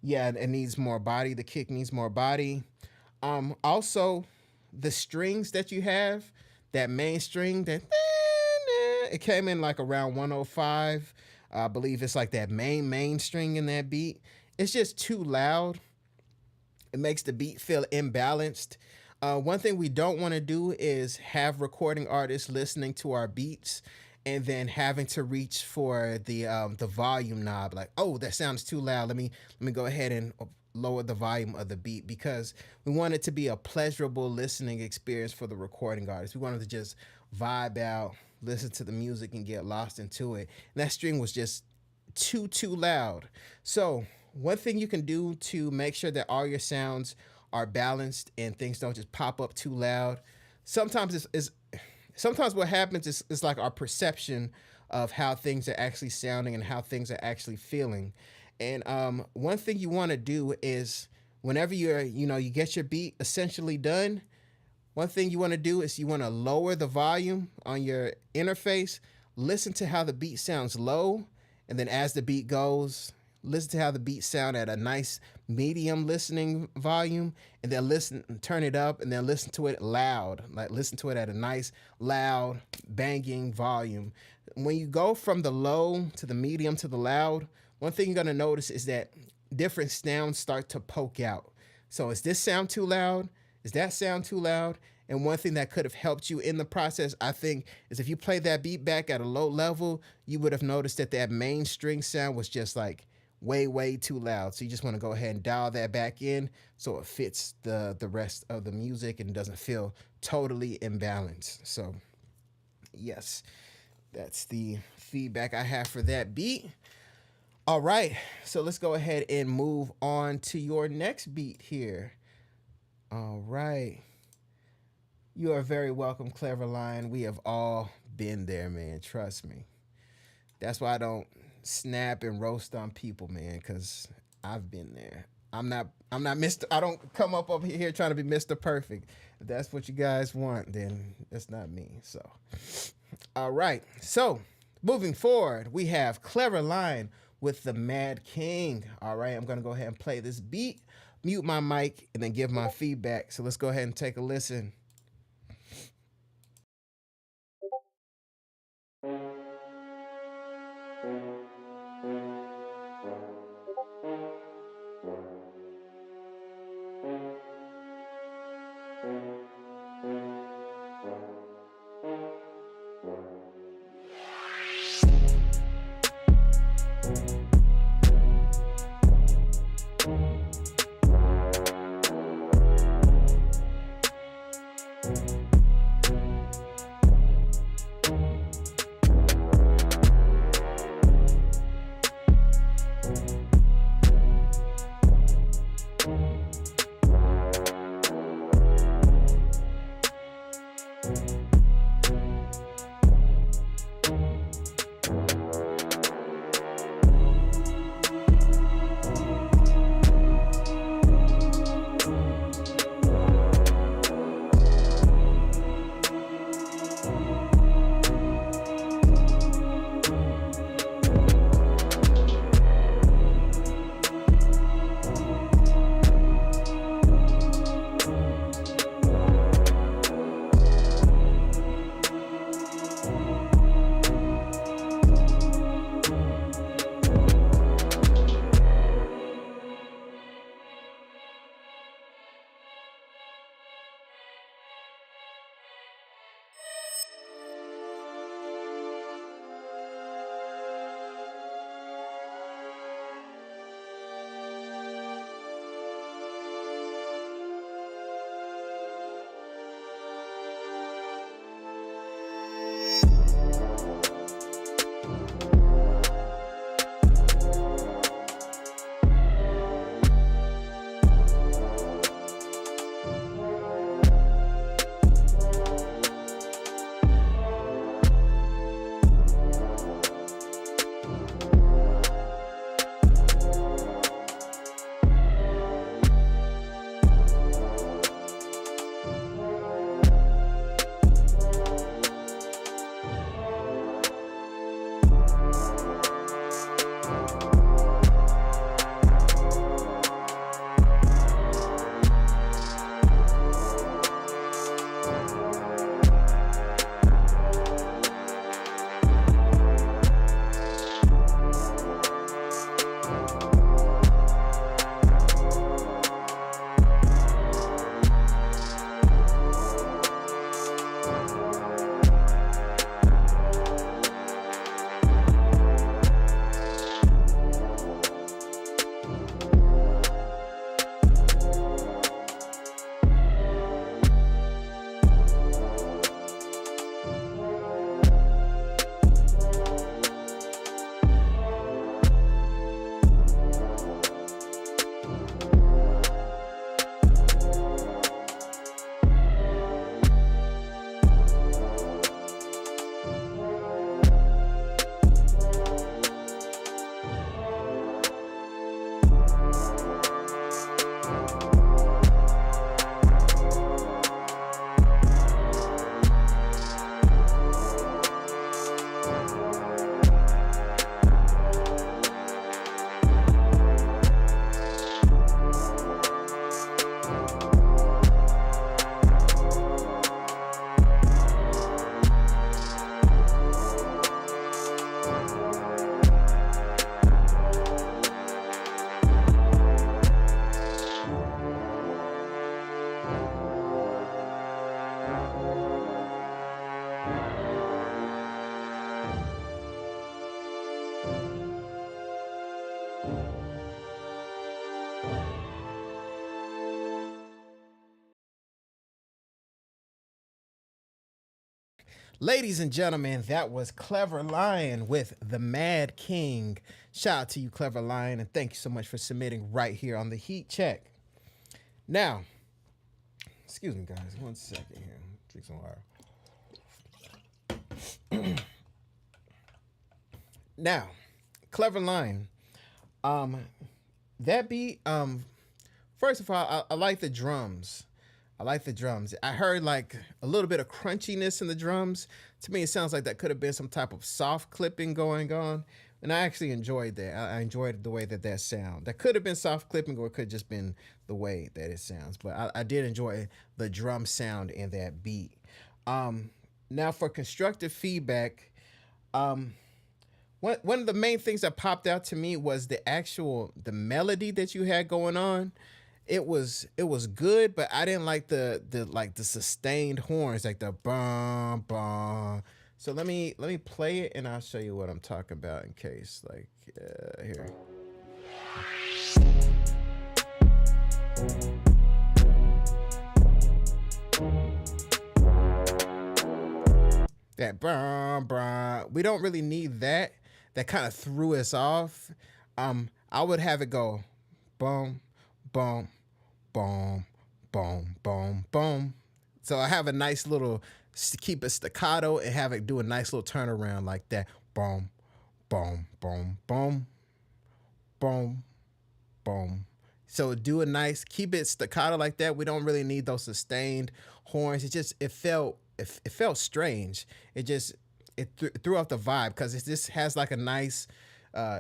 Yeah, it needs more body. The kick needs more body. Also, the strings that you have, that main string, it came in like around 105. I believe it's like that main string in that beat. It's just too loud. It makes the beat feel imbalanced. One thing we don't want to do is have recording artists listening to our beats and then having to reach for the volume knob, like, oh, that sounds too loud. Let me go ahead and lower the volume of the beat, because we want it to be a pleasurable listening experience for the recording artist. We wanted to just vibe out, listen to the music, and get lost into it. And that string was just too loud. So one thing you can do to make sure that all your sounds are balanced and things don't just pop up too loud. Sometimes Sometimes what happens is like our perception of how things are actually sounding and how things are actually feeling. And one thing you want to do is whenever you get your beat essentially done, one thing you want to do is you want to lower the volume on your interface, listen to how the beat sounds low, and then as the beat goes, listen to how the beat sound at a nice medium listening volume, and then turn it up, and then listen to it loud. Like listen to it at a nice, loud, banging volume. When you go from the low to the medium to the loud, one thing you're gonna notice is that different sounds start to poke out. So is this sound too loud? Is that sound too loud? And one thing that could have helped you in the process, I think, is if you play that beat back at a low level, you would have noticed that that main string sound was just like way too loud. So you just want to go ahead and dial that back in so it fits the rest of the music and doesn't feel totally imbalanced. So yes, that's the feedback I have for that beat. All right, so let's go ahead and move on to your next beat here. All right. You are very welcome, Clever Lion. We have all been there, man. Trust me. That's why I don't snap and roast on people, man, because I've been there. I'm not Mr. I don't come up over here trying to be Mr. Perfect. If that's what you guys want, then that's not me. So, all right. So, moving forward, we have Clever Lion with the Mad King. All right, I'm going to go ahead and play this beat, mute my mic, and then give my feedback. So let's go ahead and take a listen. Ladies and gentlemen, that was Clever Lion with The Mad King. Shout out to you, Clever Lion, and thank you so much for submitting right here on the Heat Check. Now, excuse me, guys, 1 second here. Drink some water. Now, Clever Lion. That beat, first of all, I like the drums. I like the drums. I heard like a little bit of crunchiness in the drums. To me, it sounds like that could have been some type of soft clipping going on. And I actually enjoyed that. I enjoyed the way that sound. That could have been soft clipping, or it could have just been the way that it sounds. But I did enjoy the drum sound in that beat. Now for constructive feedback, one of the main things that popped out to me was the melody that you had going on. It was good, but I didn't like the sustained horns, like the bum bum. So let me play it and I'll show you what I'm talking about in case, like, here. That bum bum. We don't really need that. That kind of threw us off. I would have it go boom, boom, boom, boom, boom, boom. So I have a nice little, keep it staccato and have it do a nice little turnaround like that. Boom, boom, boom, boom, boom, boom. So do a nice, keep it staccato like that. We don't really need those sustained horns. It felt strange. It threw off the vibe because it just has like a nice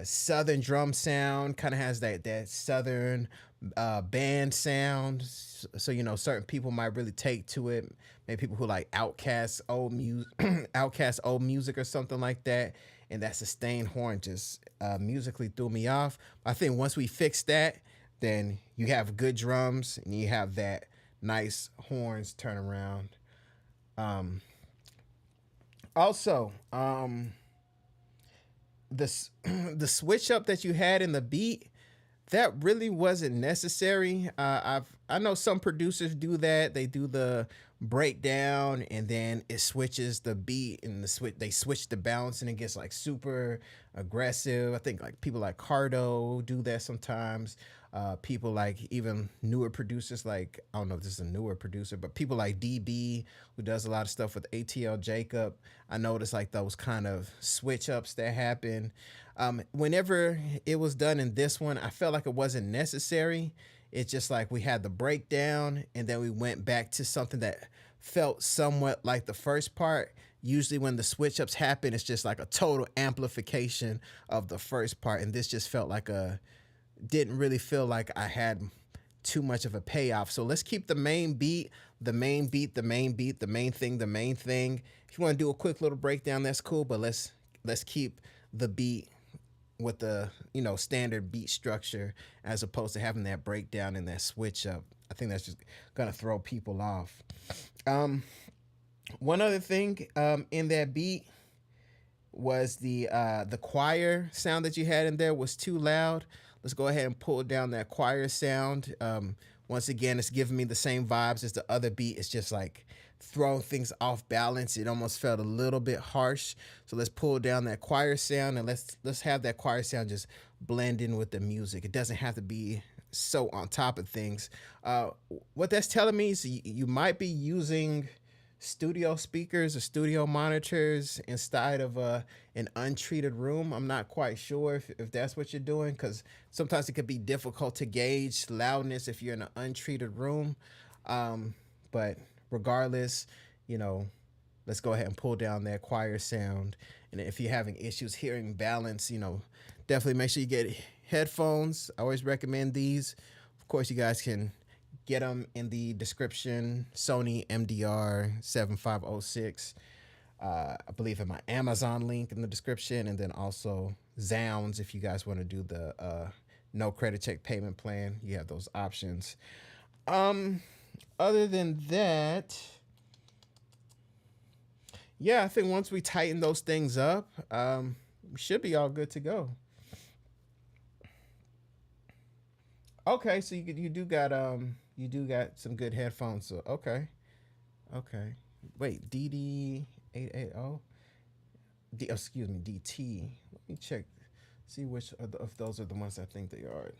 southern drum sound, kind of has that southern band sound. So, you know, certain people might really take to it. Maybe people who like Outkast old music or something like that. And that sustained horn just musically threw me off. I think once we fix that, then you have good drums and you have that nice horns turn around. Also, the switch up that you had in the beat, that really wasn't necessary. I know some producers do that. They do the breakdown and then it switches the beat and they switch the balance and it gets like super aggressive. I think like people like Cardo do that sometimes. People like even newer producers, like, I don't know if this is a newer producer, but people like DB, who does a lot of stuff with ATL Jacob. I noticed like those kind of switch ups that happen. Whenever it was done in this one, I felt like it wasn't necessary. It's just like we had the breakdown and then we went back to something that felt somewhat like the first part. Usually when the switch ups happen, it's just like a total amplification of the first part. And this just felt like didn't really feel like I had too much of a payoff. So let's keep the main beat, the main thing. If you want to do a quick little breakdown, that's cool, but let's keep the beat with the, you know, standard beat structure as opposed to having that breakdown and that switch up. I think that's just gonna throw people off. One other thing in that beat was the choir sound that you had in there was too loud. Let's go ahead and pull down that choir sound. Once again, it's giving me the same vibes as the other beat. It's just like throwing things off balance. It almost felt a little bit harsh. So let's pull down that choir sound and let's have that choir sound just blend in with the music. It doesn't have to be so on top of things. What that's telling me is you might be using studio speakers or studio monitors inside of an untreated room. I'm not quite sure if that's what you're doing, because sometimes it could be difficult to gauge loudness if you're in an untreated room. But regardless, you know, let's go ahead and pull down that choir sound. And if you're having issues hearing balance, you know, definitely make sure you get headphones. I always recommend these. Of course, you guys can get them in the description. Sony MDR 7506. I believe in my Amazon link in the description, and then also Zounds if you guys want to do the no credit check payment plan. You have those options. Other than that, yeah, I think once we tighten those things up, we should be all good to go. Okay, so you do got some good headphones. So okay. Wait, DD 880. Excuse me, DT. Let me check, see which of those are the ones I think they are.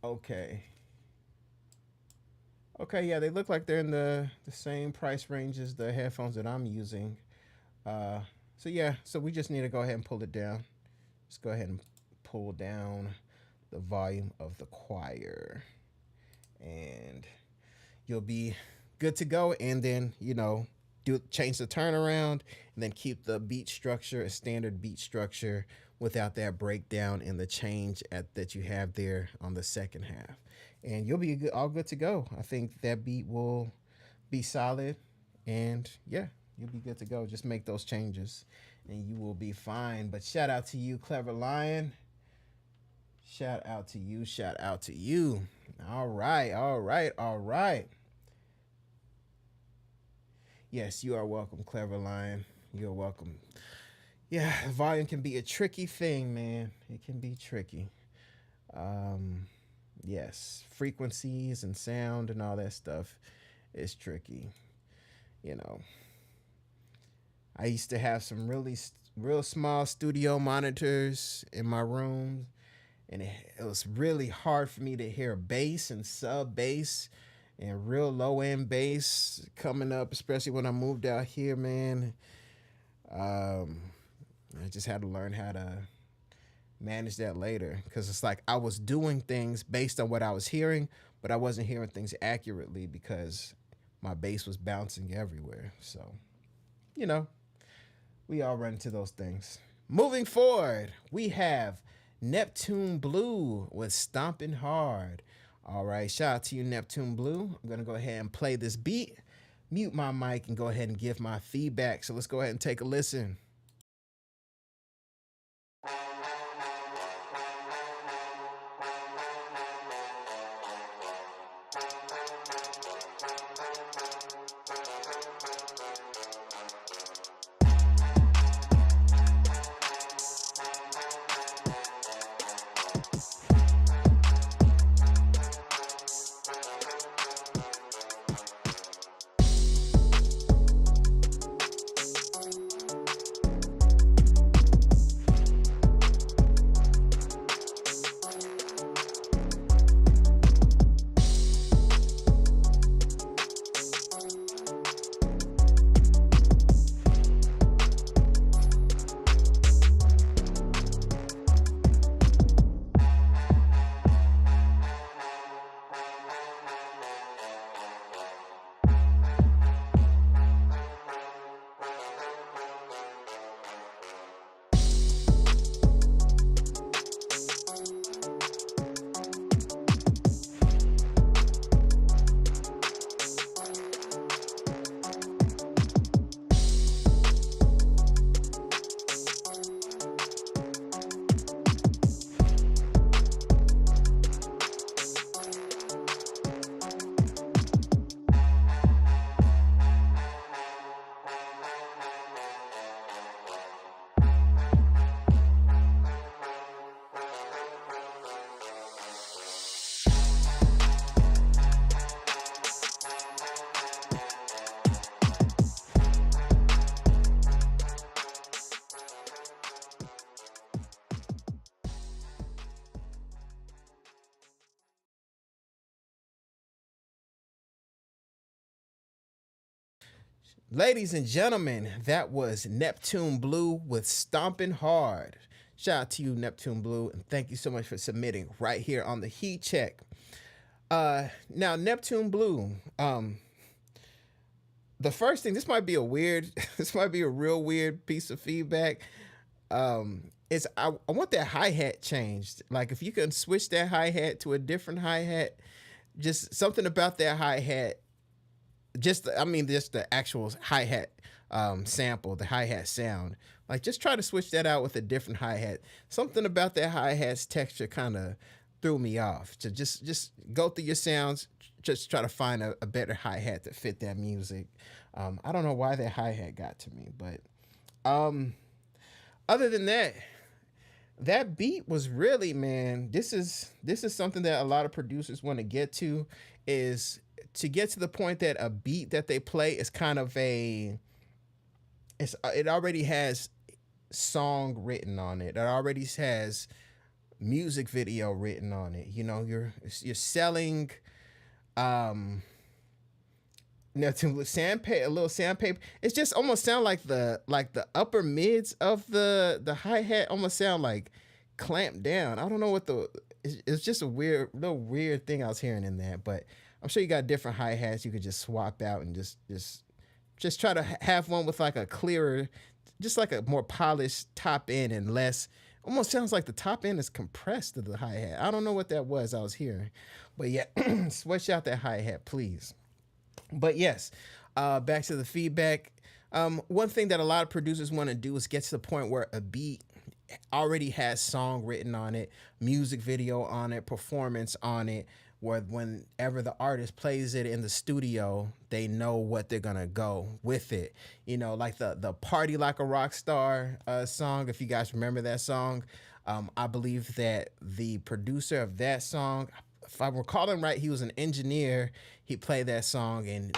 Okay. Okay, yeah, they look like they're in the same price range as the headphones that I'm using. Uh, so yeah, so we just need to go ahead and pull it down. Let's go ahead and pull down the volume of the choir, and you'll be good to go. And then do change the turnaround, and then keep the beat structure a standard beat structure without that breakdown and the change that you have there on the second half, and you'll be all good to go. I think that beat will be solid, and yeah, you'll be good to go. Just make those changes and you will be fine. But shout out to you, Clever Lion. Shout out to you. Shout out to you. All right. All right. All right. Yes, you are welcome, Clever Lion. You're welcome. Yeah, volume can be a tricky thing, man. It can be tricky. Yes, frequencies and sound and all that stuff is tricky. You know, I used to have some real small studio monitors in my room, and it was really hard for me to hear bass and sub bass and real low end bass coming up, especially when I moved out here, man. I just had to learn how to manage that later, because it's like I was doing things based on what I was hearing, but I wasn't hearing things accurately because my bass was bouncing everywhere. So, we all run into those things. Moving forward, we have Neptune Blue with Stomping Hard. All right, shout out to you, Neptune Blue. I'm going to go ahead and play this beat, mute my mic, and go ahead and give my feedback. So let's go ahead and take a listen. Ladies and gentlemen, that was Neptune Blue with Stomping Hard. Shout out to you, Neptune Blue, and thank you so much for submitting right here on the Heat Check. Now, Neptune Blue, the first thing, this might be a real weird piece of feedback. Is I want that hi-hat changed. Like, if you can switch that hi-hat to a different hi-hat, just something about that hi-hat. Just the actual hi-hat sample, the hi-hat sound. Like, just try to switch that out with a different hi-hat. Something about that hi-hat's texture kind of threw me off. So just go through your sounds, just try to find a better hi-hat to fit that music. I don't know why that hi-hat got to me, but other than that beat was really, man, this is something that a lot of producers want to get to, is to get to the point that a beat that they play is kind of it already has song written on it. It already has music video written on it. You know, you're selling to sandpaper, a little sandpaper. It's just almost sound like the upper mids of the hi-hat almost sound like clamped down. I don't know what it's just a little weird thing I was hearing in that, but I'm sure you got different hi-hats you could just swap out and just try to have one with like a clearer, just like a more polished top end and less. Almost sounds like the top end is compressed to the hi-hat. I don't know what that was I was hearing, but yeah, switch out that hi-hat, please. But yes, back to the feedback. One thing that a lot of producers want to do is get to the point where a beat already has song written on it, music video on it, performance on it, where whenever the artist plays it in the studio, they know what they're gonna go with it. You know, like the Party Like a Rock Star song, if you guys remember that song. I believe that the producer of that song, if I'm recalling right, he was an engineer. He played that song, and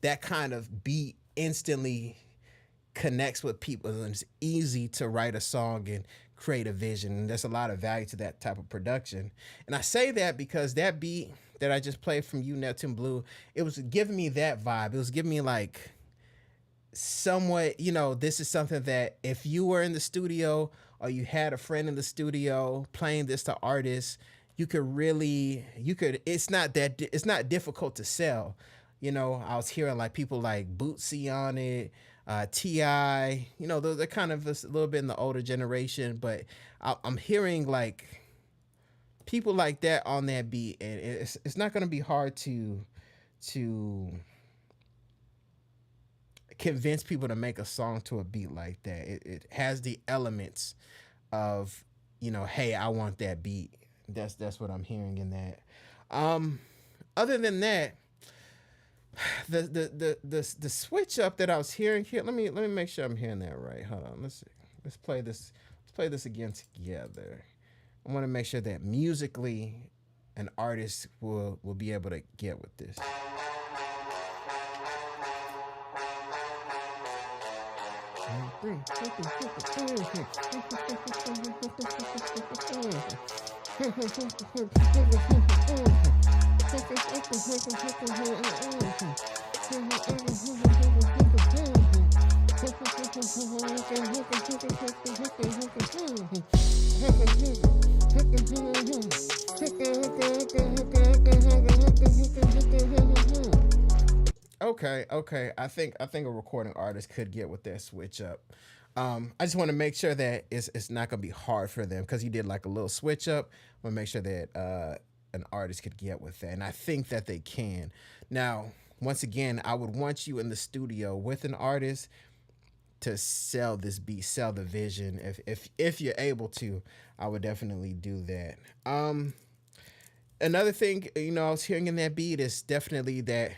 that kind of beat instantly connects with people, and it's easy to write a song and create a vision, and there's a lot of value to that type of production. And I say that because that beat that I just played from You, Neptune Blue, it was giving me that vibe. It was giving me like somewhat, you know, this is something that if you were in the studio or you had a friend in the studio playing this to artists, it's not difficult to sell. You know, I was hearing like people like Bootsy on it, T.I., you know, they're kind of a little bit in the older generation, but I'm hearing like people like that on that beat, and it's not going to be hard to convince people to make a song to a beat like that. It has the elements of, you know, hey, I want that beat. That's what I'm hearing in that. Other than that, the switch up that I was hearing here. Let me make sure I'm hearing that right. Hold on. Let's play this. Let's play this again together. I want to make sure that musically an artist will be able to get with this. Okay. I think a recording artist could get with that switch up. I just want to make sure that it's not gonna be hard for them because he did like a little switch up. I want to make sure that an artist could get with that, and I think that they can. Now, once again, I would want you in the studio with an artist to sell this beat, sell the vision. If you're able to, I would definitely do that. Another thing, you know, I was hearing in that beat is definitely that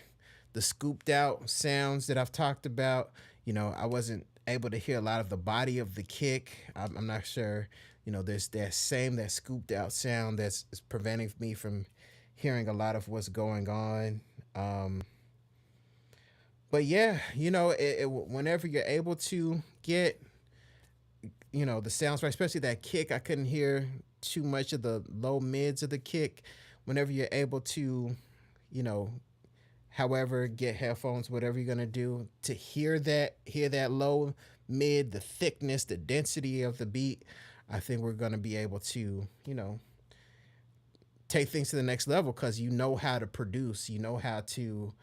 the scooped out sounds that I've talked about. You know, I wasn't able to hear a lot of the body of the kick. I'm not sure, you know, there's that scooped out sound that's preventing me from hearing a lot of what's going on. But yeah, you know, whenever you're able to get, you know, the sounds right, especially that kick, I couldn't hear too much of the low mids of the kick. Whenever you're able to, you know, however, get headphones, whatever you're gonna do to hear that low mid, the thickness, the density of the beat, I think we're gonna be able to, you know, take things to the next level because you know how to produce, you know how to.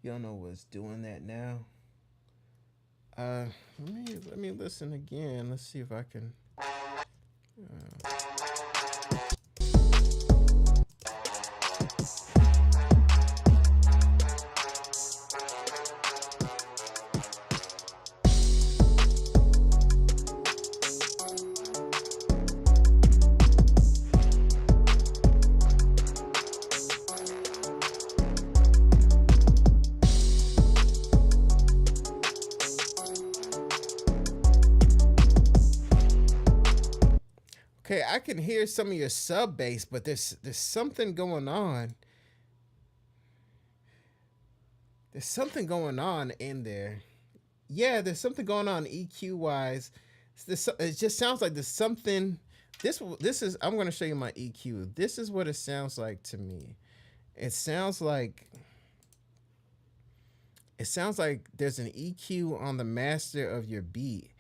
You don't know what's doing that now. Let me listen again. Let's see if I can. can hear some of your sub bass, but there's something going on. There's something going on in there. Yeah, there's something going on EQ wise. It just sounds like there's something. This is. I'm going to show you my EQ. This is what it sounds like to me. It sounds like there's an EQ on the master of your beat,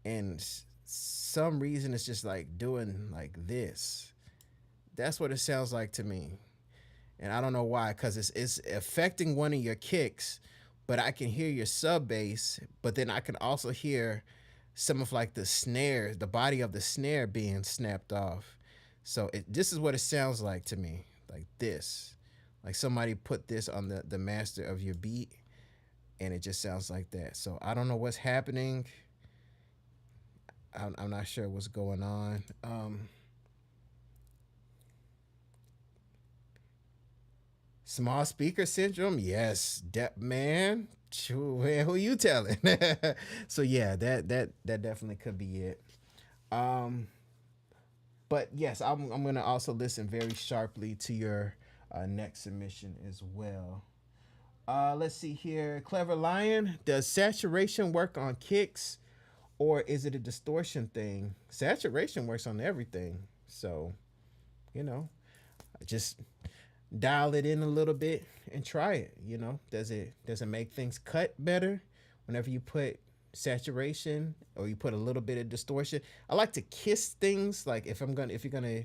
and some reason it's just like doing like this. That's what it sounds like to me. And I don't know why, because it's affecting one of your kicks, but I can hear your sub bass, but then I can also hear some of like the snare, the body of the snare being snapped off. So this is what it sounds like to me, like this. Like somebody put this on the master of your beat, and it just sounds like that. So I don't know what's happening. I'm not sure what's going on. Small speaker syndrome, yes, man. Man, who you telling? So yeah, that definitely could be it. But yes, I'm gonna also listen very sharply to your next submission as well. Let's see here. Clever Lion, does saturation work on kicks, or is it a distortion thing? Saturation works on everything, so just dial it in a little bit and try it. Does it make things cut better whenever you put saturation or you put a little bit of distortion? I like to kiss things. Like if you're gonna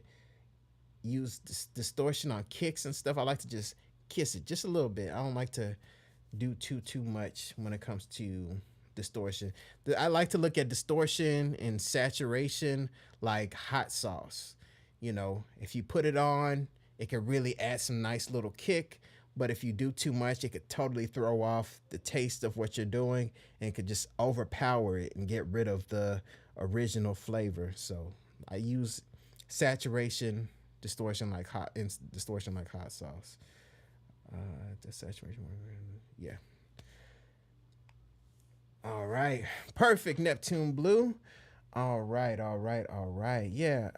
use distortion on kicks and stuff, I like to just kiss it just a little bit. I don't like to do too much when it comes to distortion. I like to look at distortion and saturation like hot sauce. If you put it on, it can really add some nice little kick, but if you do too much, it could totally throw off the taste of what you're doing, and it could just overpower it and get rid of the original flavor. So I use saturation, distortion like hot sauce. The saturation, yeah. All right, perfect, Neptune Blue. All right. Yeah.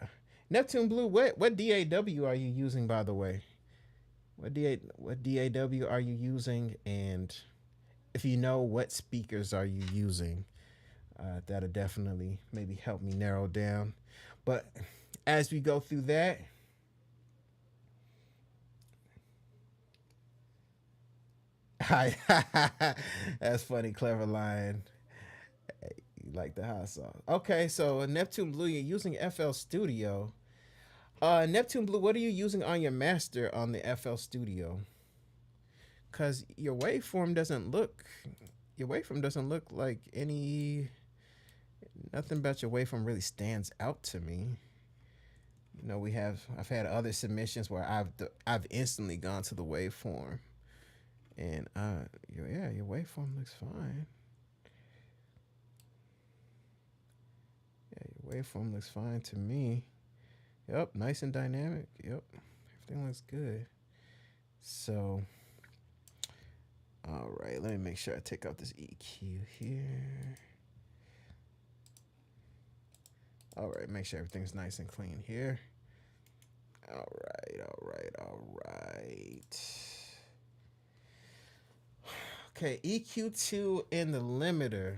Neptune Blue, what DAW are you using, by the way? What DAW are you using? And if you know, what speakers are you using? That'll definitely maybe help me narrow down. But as we go through that, that's funny, Clever Lion. You like the hot sauce. Okay, so Neptune Blue, you're using FL Studio. Neptune Blue, what are you using on your master on the FL Studio? Because your waveform doesn't look like nothing about your waveform really stands out to me. I've had other submissions where I've instantly gone to the waveform, and your waveform looks fine. Yeah, your waveform looks fine to me. Yep, nice and dynamic. Yep, everything looks good. So, all right, let me make sure I take out this EQ here. All right, make sure everything's nice and clean here. All right. Okay, EQ2 in the limiter.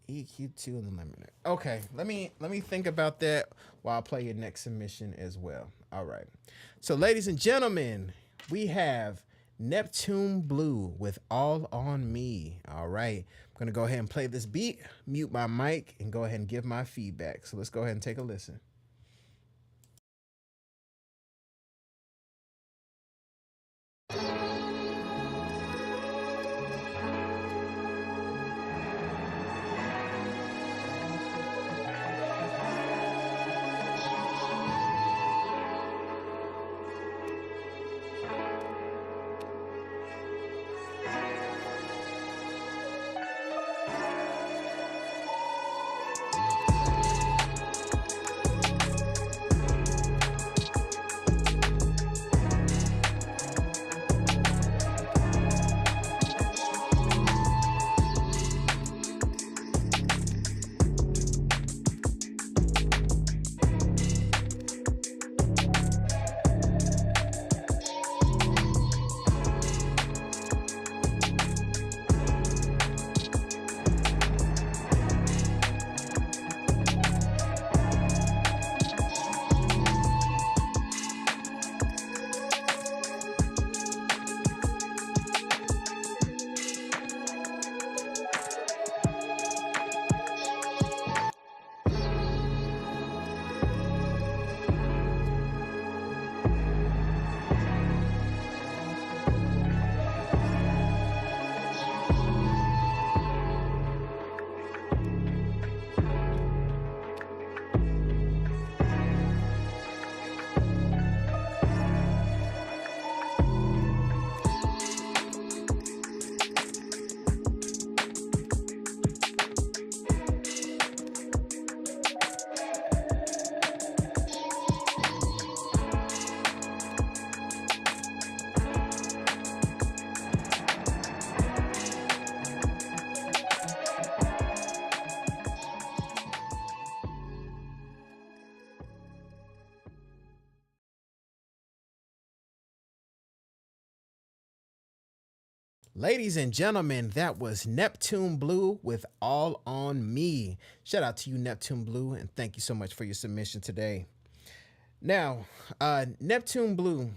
EQ2 in the limiter. Okay, let me think about that while I play your next submission as well. All right. So, ladies and gentlemen, we have Neptune Blue with All on Me. All right. I'm going to go ahead and play this beat, mute my mic, and go ahead and give my feedback. So let's go ahead and take a listen. Ladies and gentlemen, that was Neptune Blue with All on Me. Shout out to you, Neptune Blue, and thank you so much for your submission today. Now, Neptune Blue,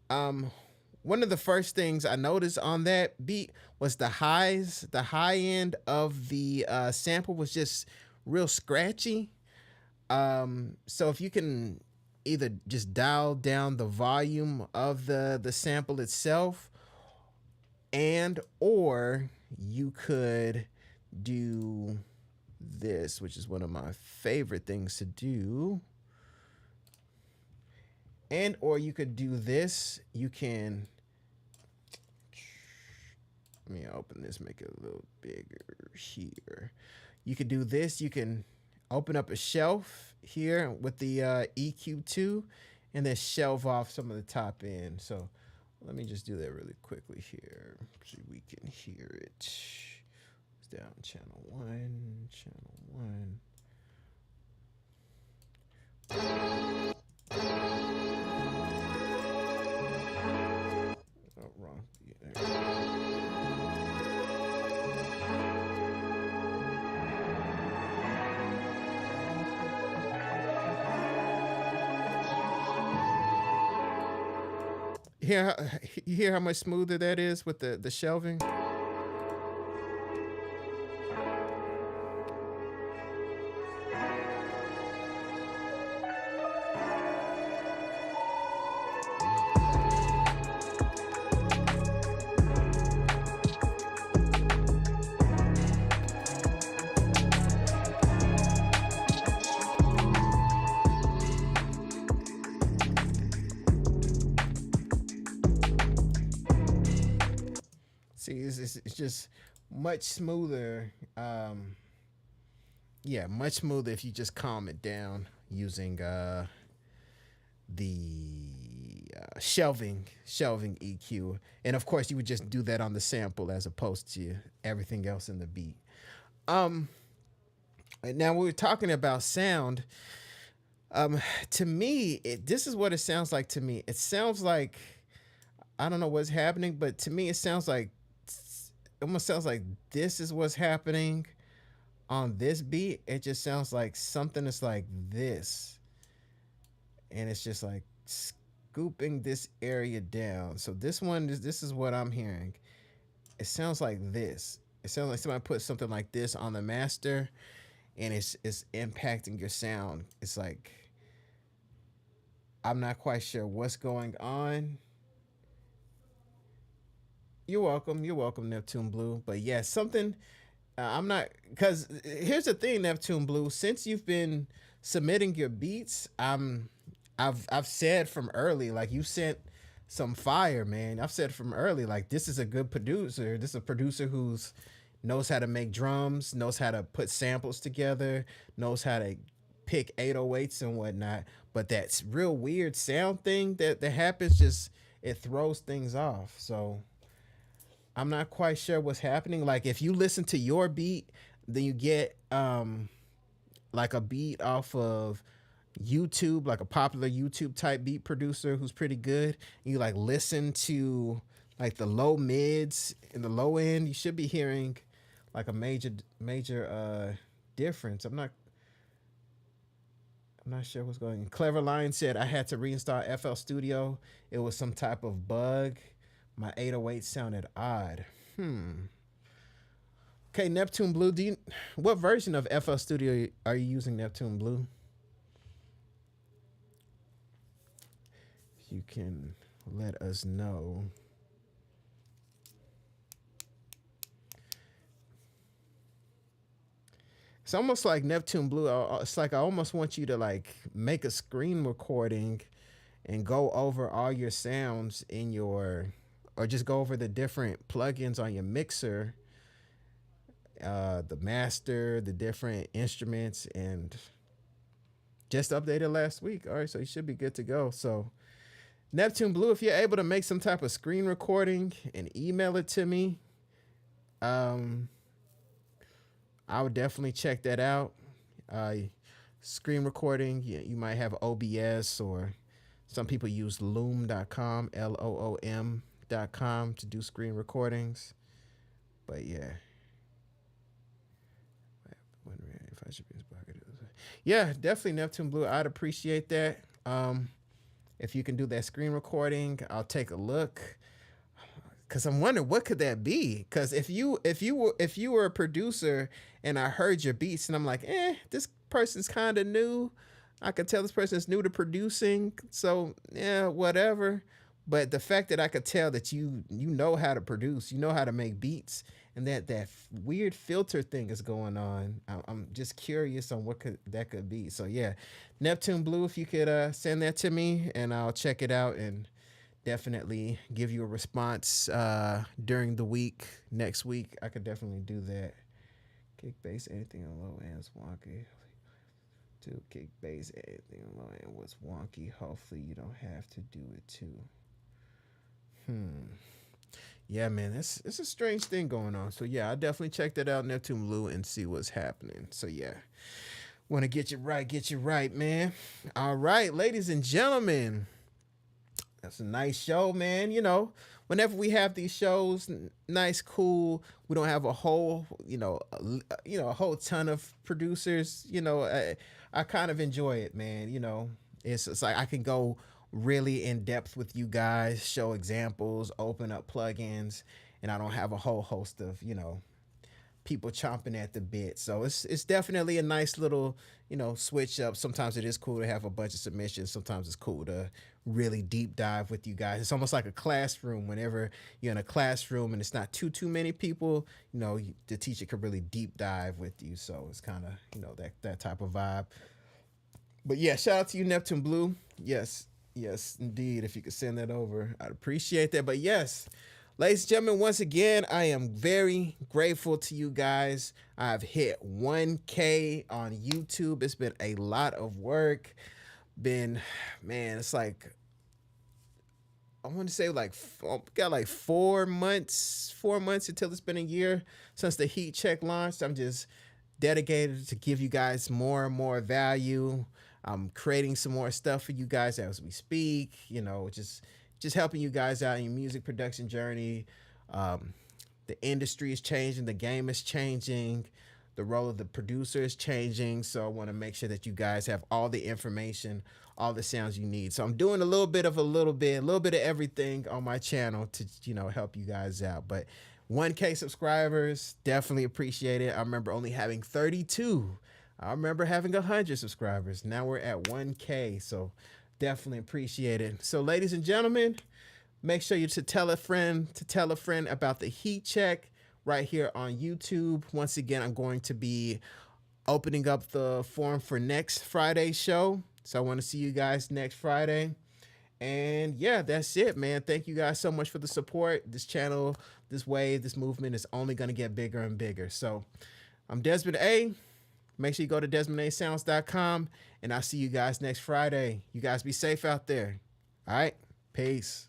one of the first things I noticed on that beat was the high end of the sample was just real scratchy. So if you can either just dial down the volume of the sample itself, and or you could do this, which is one of my favorite things to do. And or you could do this. You can, let me open this, make it a little bigger here. You could do this. You can open up a shelf here with the EQ2 and then shelve off some of the top end. So let me just do that really quickly here so we can hear it. It's down channel 1, channel 1. Oh, wrong. Yeah, you hear how much smoother that is with the shelving? See, it's just much smoother. Yeah, much smoother if you just calm it down using the shelving EQ. And of course, you would just do that on the sample as opposed to everything else in the beat. Now we were talking about sound. To me, this is what it sounds like to me. It sounds like, I don't know what's happening, but to me, it almost sounds like this is what's happening on this beat. It just sounds like something is like this. And it's just like scooping this area down. So this one, this is what I'm hearing. It sounds like this. It sounds like somebody put something like this on the master and it's impacting your sound. It's like, I'm not quite sure what's going on. You're welcome, Neptune Blue. But yeah, something, I'm not, because here's the thing, Neptune Blue, since you've been submitting your beats, I've said from early, like, you sent some fire, man. I've said from early, like, this is a good producer. This is a producer who's knows how to make drums, knows how to put samples together, knows how to pick 808s and whatnot. But that real weird sound thing that happens, just, it throws things off. So I'm not quite sure what's happening. Like, if you listen to your beat, then you get like a beat off of YouTube, like a popular YouTube type beat producer who's pretty good. You like listen to like the low mids and the low end, you should be hearing like a major difference. I'm not sure what's going on. Clever Lion said I had to reinstall FL Studio. It was some type of bug. My 808 sounded odd. Okay, Neptune Blue, what version of FL Studio are you using, Neptune Blue? You can let us know. It's almost like Neptune Blue. It's like I almost want you to like make a screen recording and go over all your sounds in your, or just go over the different plugins on your mixer, the master, the different instruments, and just updated last week. All right, so you should be good to go. So Neptune Blue, if you're able to make some type of screen recording and email it to me, I would definitely check that out. Screen recording, you might have OBS, or some people use loom.com, HeatCheck.com to do screen recordings. But yeah. If I should be yeah, definitely Neptune Blue. I'd appreciate that. If you can do that screen recording, I'll take a look. Cause I'm wondering what could that be? Cause if you were a producer and I heard your beats and I'm like, this person's kind of new. I could tell this person is new to producing. So yeah, whatever. But the fact that I could tell that you know how to produce, you know how to make beats, and that weird filter thing is going on. I'm just curious on what that could be. So yeah, Neptune Blue, if you could send that to me and I'll check it out and definitely give you a response during the week. Next week, I could definitely do that. Kick bass, anything on low end's wonky. To kick bass, anything on low end was wonky. Hopefully you don't have to do it too. Yeah, man, it's a strange thing going on. So yeah, I definitely check that out, Neptune Blue, and see what's happening. So yeah, want to get you right, man. All right, ladies and gentlemen, that's a nice show, man. You know, whenever we have these shows, nice, cool. We don't have a whole, a whole ton of producers. You know, I kind of enjoy it, man. You know, it's like I can go really in depth with you guys, show examples, open up plugins, and I don't have a whole host of, people chomping at the bit. So it's definitely a nice little, switch up. Sometimes it is cool to have a bunch of submissions. Sometimes it's cool to really deep dive with you guys. It's almost like a classroom. Whenever you're in a classroom and it's not too many people, the teacher could really deep dive with you. So it's kind of, that type of vibe. But yeah, shout out to you, Neptune Blue. Yes, indeed. If you could send that over, I'd appreciate that. But yes, ladies and gentlemen, once again, I am very grateful to you guys. I've hit 1K on YouTube. It's been a lot of work. It's like, I want to say got like 4 months until it's been a year since the Heat Check launched. I'm just dedicated to give you guys more and more value. I'm creating some more stuff for you guys as we speak, just helping you guys out in your music production journey. The industry is changing. The game is changing. The role of the producer is changing. So I want to make sure that you guys have all the information, all the sounds you need. So I'm doing a little bit of everything on my channel to, help you guys out. But 1K subscribers, definitely appreciate it. I remember only having 32. I remember having 100 subscribers. Now we're at 1K, so definitely appreciate it. So ladies and gentlemen, make sure you tell a friend about the Heat Check right here on YouTube. Once again, I'm going to be opening up the form for next Friday's show. So I want to see you guys next Friday. And yeah, that's it, man. Thank you guys so much for the support. This channel, this wave, this movement is only going to get bigger and bigger. So I'm Desmond A. Make sure you go to DesmondASounds.com, and I'll see you guys next Friday. You guys be safe out there. All right. Peace.